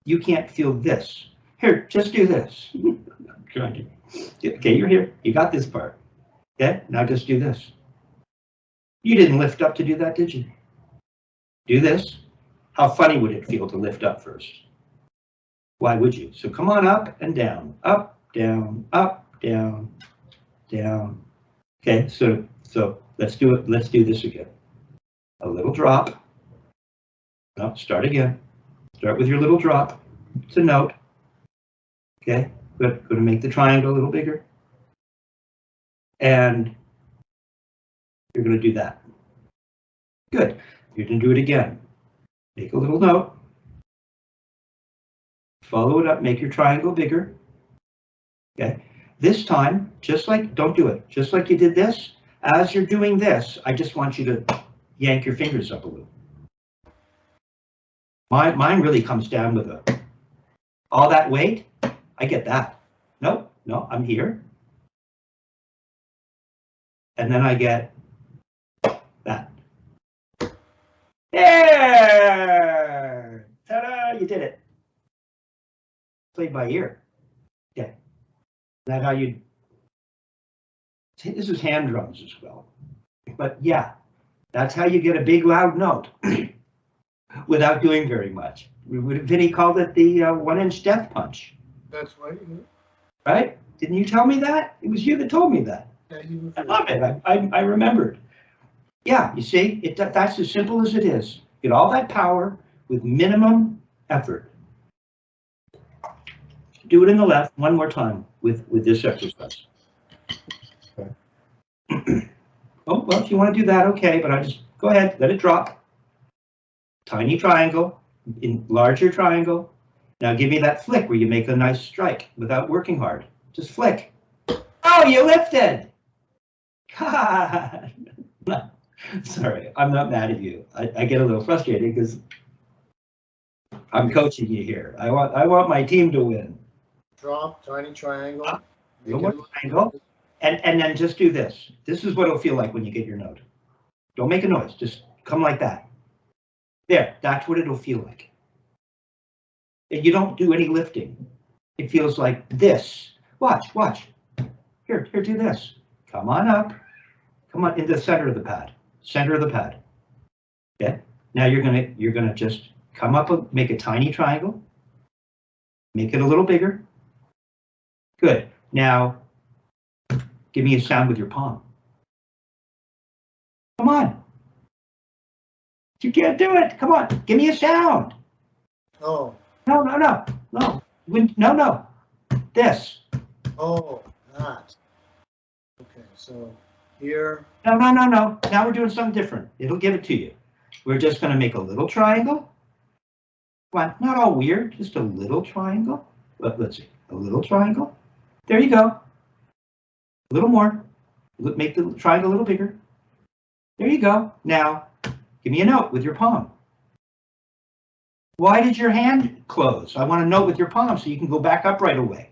Speaker 2: this. Here, just do this. I'm trying to. Okay, you're here. You got this part. Okay, now just do this. You didn't lift up to do that, did you? Do this. How funny would it feel to lift up first? Why would you? So come on up and down, up, down, down. Okay, so let's do it. Let's do this again. A little drop. No, start again. Start with your little drop. It's a note. Okay, good. Going to make the triangle a little bigger. And you're going to do that. Good. You're going to do it again. Make a little note. Follow it up. Make your triangle bigger. Okay. This time, don't do it. Just like you did this, as you're doing this, I just want you to yank your fingers up a little. Mine really comes down with a All that weight, I get that. Nope, no, I'm here. And then I get that. There! Ta-da! You did it. Played by ear. Okay. Is that how you... This is hand drums as well. But yeah, that's how you get a big loud note without doing very much. Vinnie called it the 1-inch death punch.
Speaker 1: That's right.
Speaker 2: Right? Didn't you tell me that? It was you that told me that.
Speaker 1: Yeah,
Speaker 2: I love it. I remembered. Yeah, you see, that's as simple as it is. Get all that power with minimum effort. Do it in the left one more time with this exercise. Okay. Oh, well, if you want to do that, okay, but I just go ahead, let it drop. Tiny triangle, in larger triangle. Now give me that flick where you make a nice strike without working hard. Just flick. Oh, you lifted! God! Sorry, I'm not mad at you. I get a little frustrated because I'm coaching you here. I want my team to win.
Speaker 1: Drop, tiny triangle.
Speaker 2: Little triangle. And then just do this. This is what it'll feel like when you get your note. Don't make a noise. Just come like that. There, that's what it'll feel like. And you don't do any lifting. It feels like this. Watch, watch. Here, do this. Come on up. Come on into the center of the pad. Center of the pad. Okay. Now you're gonna just come up, make a tiny triangle. Make it a little bigger. Good. Now, give me a sound with your palm. Come on. You can't do it. Come on. Give me a sound.
Speaker 1: Oh.
Speaker 2: No. No. This.
Speaker 1: Oh, that. Okay, so here.
Speaker 2: No. Now we're doing something different. It'll give it to you. We're just going to make a little triangle. Come on, not all weird, just a little triangle. Let's see, a little triangle. There you go. A little more. Make the triangle a little bigger. There you go. Now, give me a note with your palm. Why did your hand close? I want a note with your palm so you can go back up right away.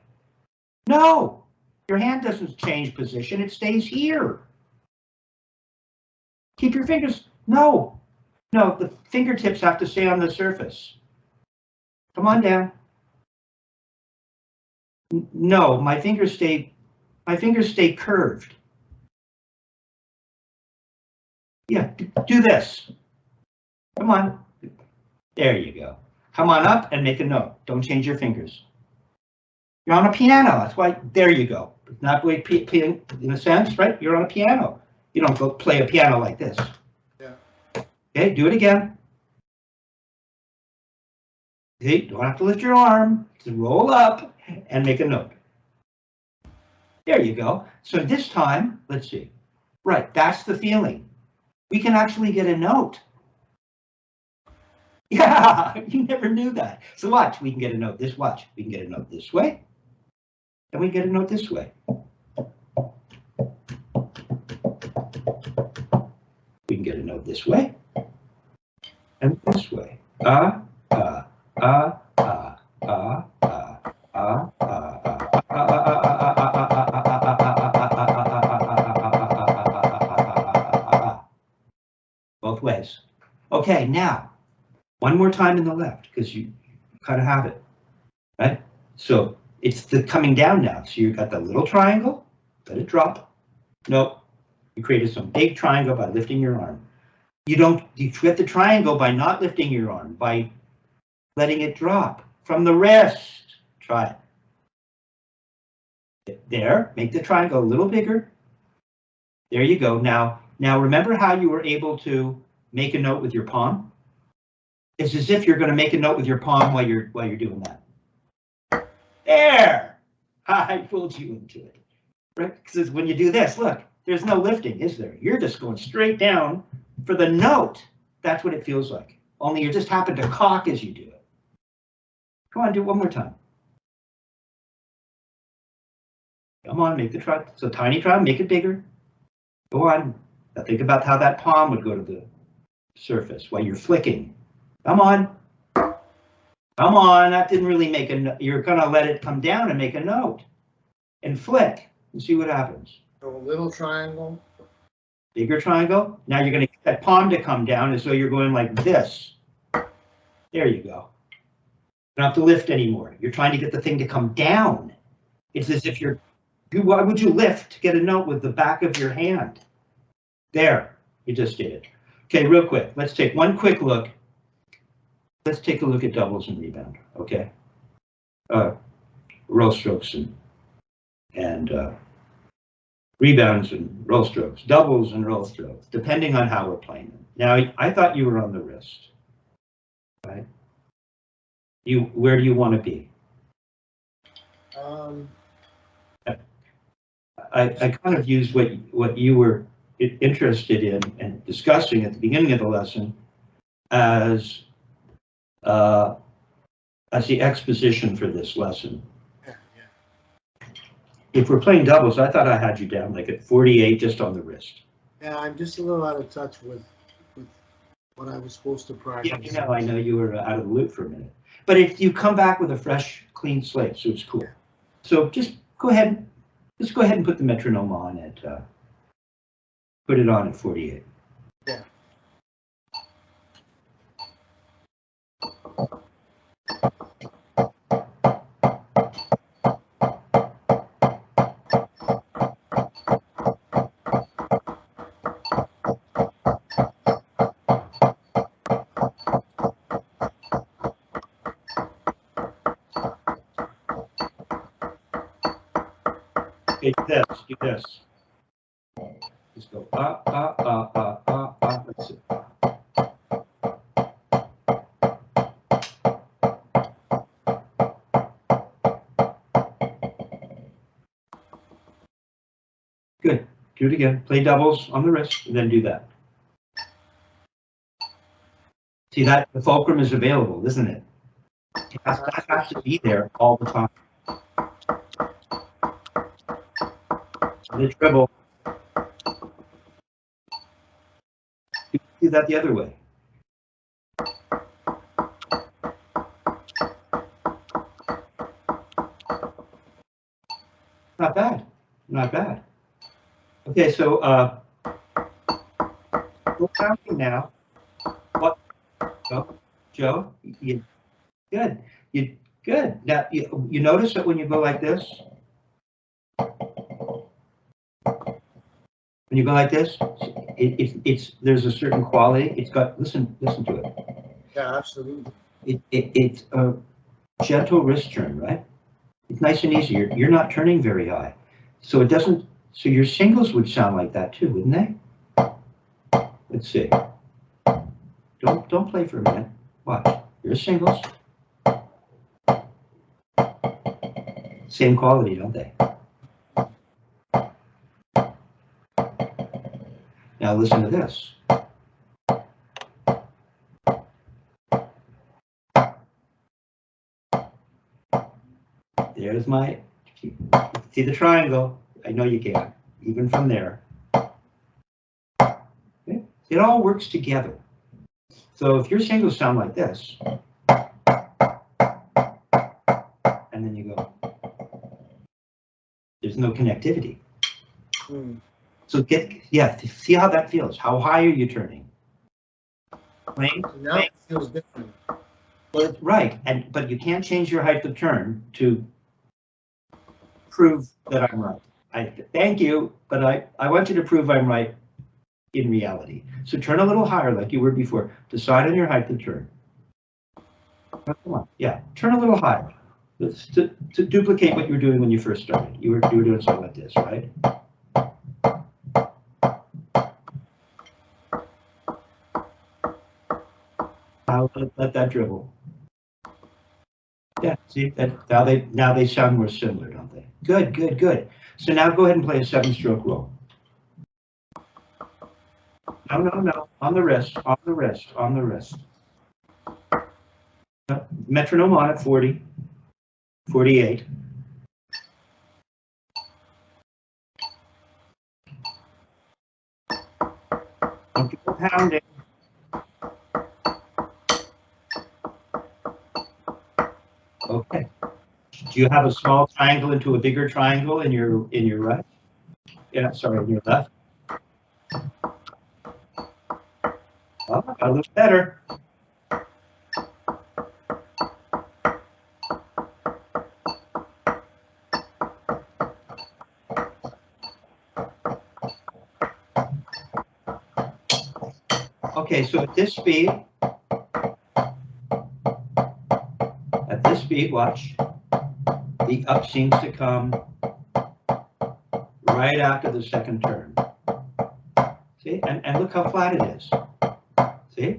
Speaker 2: No, your hand doesn't change position. It stays here. Keep your fingers. No, the fingertips have to stay on the surface. Come on down. No, my fingers stay curved. Yeah, do this. Come on. There you go. Come on up and make a note. Don't change your fingers. You're on a piano. That's why. There you go. Not the way in a sense, right? You're on a piano. You don't go play a piano like this.
Speaker 1: Yeah.
Speaker 2: Okay, do it again. Okay, don't have to lift your arm. Just roll up and make a note. There you go. So this time, let's see. Right, that's the feeling. We can actually get a note. Yeah, you never knew that. So watch, we can get a note this, watch. We can get a note this way. And we get a note this way. We can get a note this way. And this way. Both ways. Okay, now, one more time in the left, because you kind of have it, right? So it's the coming down now. So you've got the little triangle, let it drop. Nope, you created some big triangle by lifting your arm. You get the triangle by not lifting your arm, by letting it drop from the wrist. Try it. There, make the triangle a little bigger. There you go. Now remember how you were able to make a note with your palm? It's as if you're going to make a note with your palm while you're doing that. There! I fooled you into it. Right? Because when you do this, look, there's no lifting, is there? You're just going straight down for the note. That's what it feels like. Only you just happen to cock as you do it. Come on, do it one more time. Come on, make the triangle. So tiny triangle, make it bigger. Go on. Now think about how that palm would go to the surface while you're flicking. Come on. Come on, that didn't really make a note. You're gonna let it come down and make a note. And flick and see what happens.
Speaker 1: So a little triangle.
Speaker 2: Bigger triangle. Now you're gonna get that palm to come down as though you're going like this. There you go. You don't have to lift anymore. You're trying to get the thing to come down. It's as if why would you lift to get a note with the back of your hand? There, you just did it. Okay, real quick, let's take one quick look. Let's take a look at doubles and rebound, okay? Roll strokes and rebounds and roll strokes, doubles and roll strokes, depending on how we're playing them. Now, I thought you were on the wrist, right? Where do you want to be? I kind of used what you were interested in and discussing at the beginning of the lesson as the exposition for this lesson. If we're playing doubles, I thought I had you down like at 48 just on the wrist.
Speaker 1: Yeah, I'm just a little out of touch with what I was supposed to practice.
Speaker 2: Yeah, I know you were out of the loop for a minute. But if you come back with a fresh, clean slate, so it's cool. So just go ahead and put the metronome on at, put it on at 48.
Speaker 1: Yeah.
Speaker 2: Okay, do this. Just go Let's see. Good. Do it again. Play doubles on the wrist, and then do that. See that the fulcrum is available, isn't it? That has to be there all the time. The treble. Do that the other way. Not bad. Not bad. Okay, so we're counting now. What? Oh, Joe, you good. You good. Now you notice that when you go like this. When you go like this, there's a certain quality. It's got listen to it.
Speaker 1: Yeah, absolutely.
Speaker 2: It's a gentle wrist turn, right? It's nice and easy. You're not turning very high, so it doesn't. So your singles would sound like that too, wouldn't they? Let's see. Don't play for a minute. Watch. Here's singles. Same quality, don't they? Now listen to this. There's my, see the triangle? I know you can, even from there. Okay. It all works together. So if your singles sound like this, and then you go, there's no connectivity. So see how that feels. How high are you turning? Playing?
Speaker 1: Now it feels different.
Speaker 2: Right, but you can't change your height of turn to prove that I'm right. Thank you, but I want you to prove I'm right in reality. So turn a little higher like you were before. Decide on your height of turn. Come on, yeah, turn a little higher. To duplicate what you were doing when you first started. You were doing something like this, right? Now let that dribble. Yeah, see that now they sound more similar, don't they? Good, good, good. So now go ahead and play a 7-stroke roll. No. On the wrist, on the wrist, on the wrist. Metronome on at 40, 48. Don't go pounding. Do you have a small triangle into a bigger triangle in your right? Yeah, sorry, in your left. Oh, that looks better. Okay, so at this speed, watch, the up seems to come right after the second turn. See, and look how flat it is. See,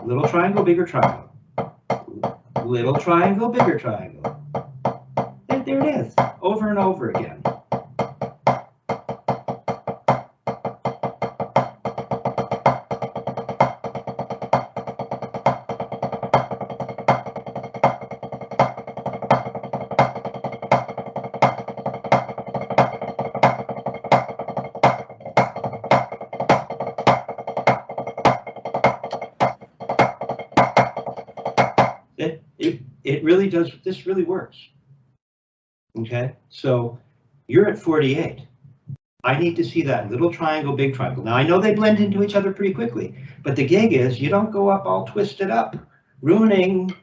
Speaker 2: little triangle, bigger triangle. Little triangle, bigger triangle. There it is, over and over again. It really does, this really works. Okay, so you're at 48. I need to see that little triangle, big triangle. Now I know they blend into each other pretty quickly, but the gig is you don't go up all twisted up, ruining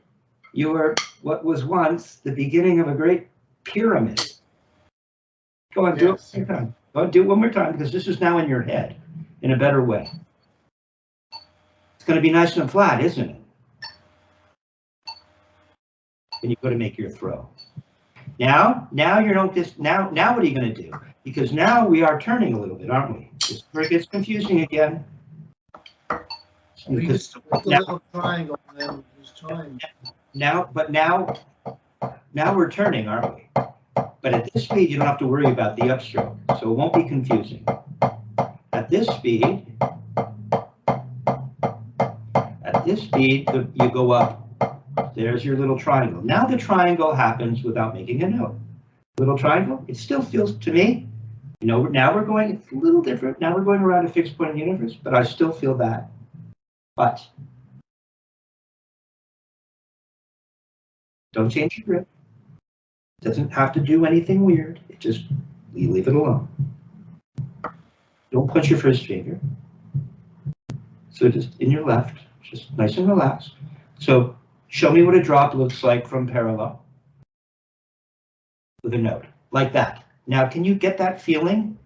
Speaker 2: your, what was once the beginning of a great pyramid. Go on, do it one more time. Go on, do it one more time, because this is now in your head in a better way. It's going to be nice and flat, isn't it? And you go to make your throw. Now you don't just, now what are you going to do? Because now we are turning a little bit, aren't we? It's where it gets confusing again.
Speaker 1: Because now, triangle and then just time.
Speaker 2: Now we're turning, aren't we? But at this speed, you don't have to worry about the upstroke, so it won't be confusing. At this speed, you go up. There's your little triangle. Now the triangle happens without making a note. Little triangle, it still feels to me, you know, now we're going, it's a little different. Now we're going around a fixed point in the universe, but I still feel that. But don't change your grip. It doesn't have to do anything weird. It just, you leave it alone. Don't punch your first finger. So just in your left, just nice and relaxed. So show me what a drop looks like from parallel with a note, like that. Now, can you get that feeling?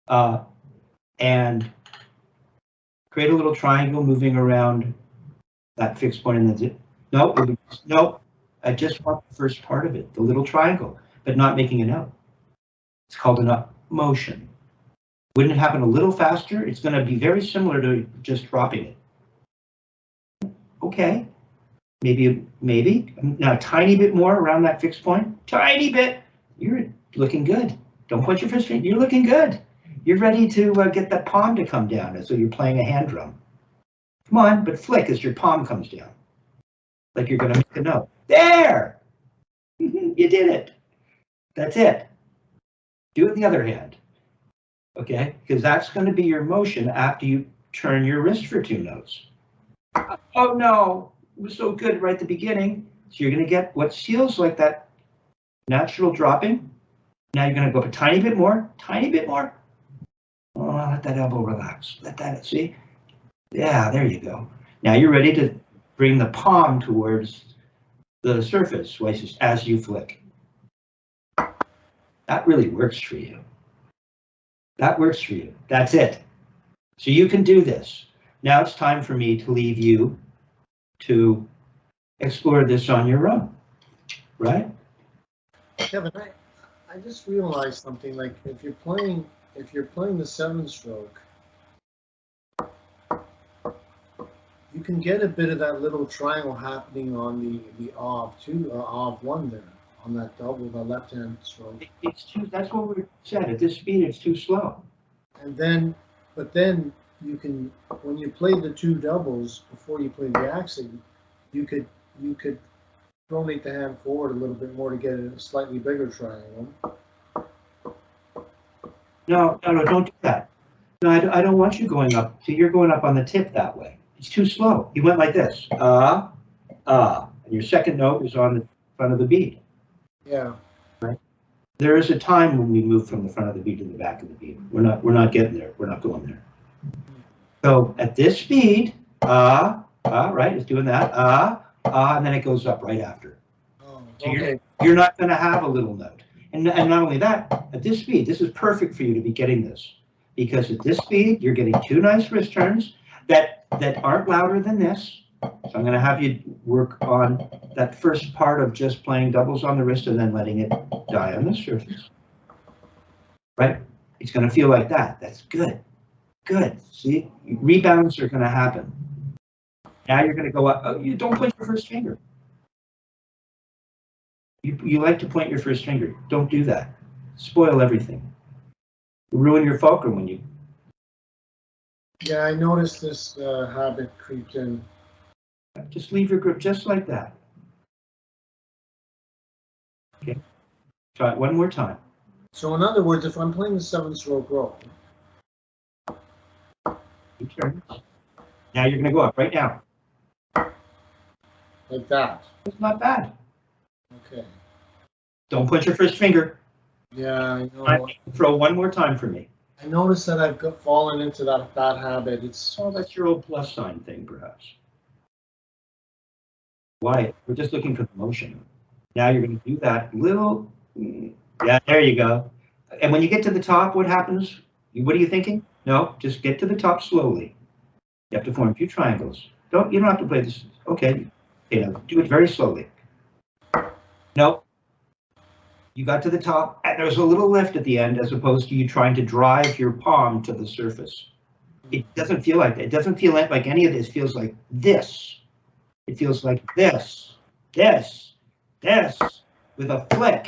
Speaker 2: And create a little triangle moving around that fixed point and that's it. No, I just want the first part of it, the little triangle, but not making a note. It's called an up motion. Wouldn't it happen a little faster? It's going to be very similar to just dropping it. Okay. Maybe, now a tiny bit more around that fixed point, tiny bit. You're looking good. Don't punch your first finger, you're looking good. You're ready to get that palm to come down as though you're playing a hand drum. Come on, but flick as your palm comes down. Like you're gonna make a note. There! You did it. That's it. Do it in the other hand. Okay, because that's gonna be your motion after you turn your wrist for 2 notes. Oh no. It was so good right at the beginning. So you're going to get what feels like that natural dropping. Now you're going to go up a tiny bit more, tiny bit more. Oh, let that elbow relax. Let that, see? Yeah, there you go. Now you're ready to bring the palm towards the surface as you flick. That really works for you. That works for you. That's it. So you can do this. Now it's time for me to leave you to explore this on your own, right?
Speaker 1: Kevin, I just realized something. Like if you're playing the 7-stroke, you can get a bit of that little triangle happening on the Av 1 there, on that double, the left-hand stroke.
Speaker 2: It's too. That's what we said. At this speed, it's too slow.
Speaker 1: And then, but then you can, when you play the 2 doubles before you play the accent, you could pronate the hand forward a little bit more to get a slightly bigger triangle.
Speaker 2: No, don't do that. No, I don't want you going up. So you're going up on the tip that way. It's too slow. You went like this. And your second note is on the front of the beat.
Speaker 1: Yeah.
Speaker 2: There is a time when we move from the front of the beat to the back of the beat. We're not getting there. We're not going there. So at this speed, right, it's doing that, and then it goes up right after.
Speaker 1: Oh,
Speaker 2: So
Speaker 1: okay.
Speaker 2: you're not going to have a little note. And not only that, at this speed, this is perfect for you to be getting this. Because at this speed, you're getting two nice wrist turns that aren't louder than this. So I'm going to have you work on that first part of just playing doubles on the wrist and then letting it die on the surface. Right? It's going to feel like that. That's good. Good. See? Rebounds are going to happen. Now you're going to go up. Oh, you don't point your first finger. You like to point your first finger. Don't do that. Spoil everything. You ruin your fulcrum when you...
Speaker 1: Yeah, I noticed this habit creeped in.
Speaker 2: Just leave your grip just like that. Okay. Try it one more time.
Speaker 1: So in other words, if I'm playing the 7-stroke row.
Speaker 2: Two turns. Now you're going to go up right now.
Speaker 1: Like that.
Speaker 2: It's not bad.
Speaker 1: Okay.
Speaker 2: Don't put your first finger.
Speaker 1: Yeah, I know.
Speaker 2: Throw one more time for me.
Speaker 1: I noticed that I've fallen into that habit. It's
Speaker 2: That's your old plus sign thing, perhaps. Why? We're just looking for the motion. Now you're going to do that little. Yeah, there you go. And when you get to the top, what happens? What are you thinking? No, just get to the top slowly. You have to form a few triangles. You don't have to play this. Okay. Okay, now do it very slowly. No. You got to the top, and there's a little lift at the end, as opposed to you trying to drive your palm to the surface. It doesn't feel like that. It doesn't feel like any of this. It feels like this. It feels like this, with a flick.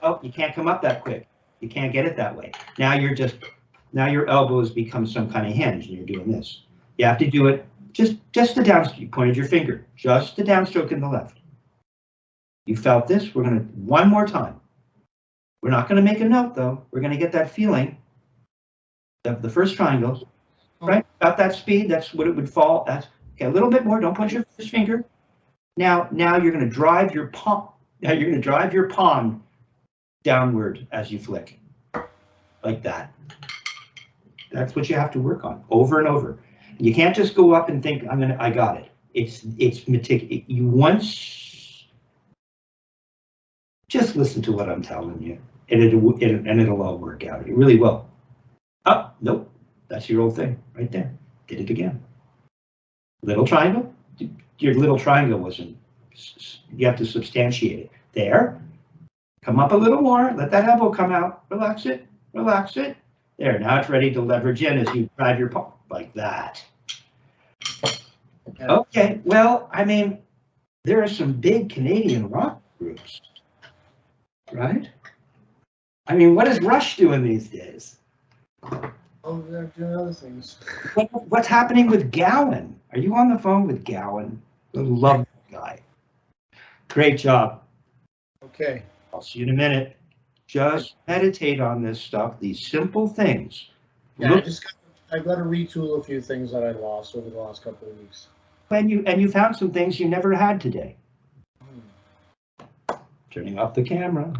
Speaker 2: Oh, you can't come up that quick. You can't get it that way. Now your elbows become some kind of hinge, and you're doing this. You have to do it just the downstroke. You pointed your finger, just the downstroke in the left. You felt this. We're going to, one more time. We're not going to make a note, though. We're going to get that feeling of the first triangle, right? About that speed, that's what it would fall. That's okay, a little bit more. Don't punch your first finger. Now you're going to drive your palm. Now you're going to drive your palm downward as you flick, like that. That's what you have to work on over and over. You can't just go up and think, I got it. It's meticulous. You once. Just listen to what I'm telling you, and it'll all work out. It really will. Oh, nope. That's your old thing right there. Did it again. Little triangle. Your little triangle wasn't. You have to substantiate it. There. Come up a little more. Let that elbow come out. Relax it. Relax it. There. Now it's ready to leverage in as you drive your palm like that. Okay. Well, I mean, there are some big Canadian rock groups. Right? I mean, what is Rush doing these days?
Speaker 1: Oh, they're doing other things.
Speaker 2: What's happening with Gowan? Are you on the phone with Gowan? I love that guy. Great job.
Speaker 1: Okay.
Speaker 2: I'll see you in a minute. Just meditate on this stuff, these simple things.
Speaker 1: Yeah, I've got to retool a few things that I lost over the last couple of weeks.
Speaker 2: And you found some things you never had today. Turning off the camera.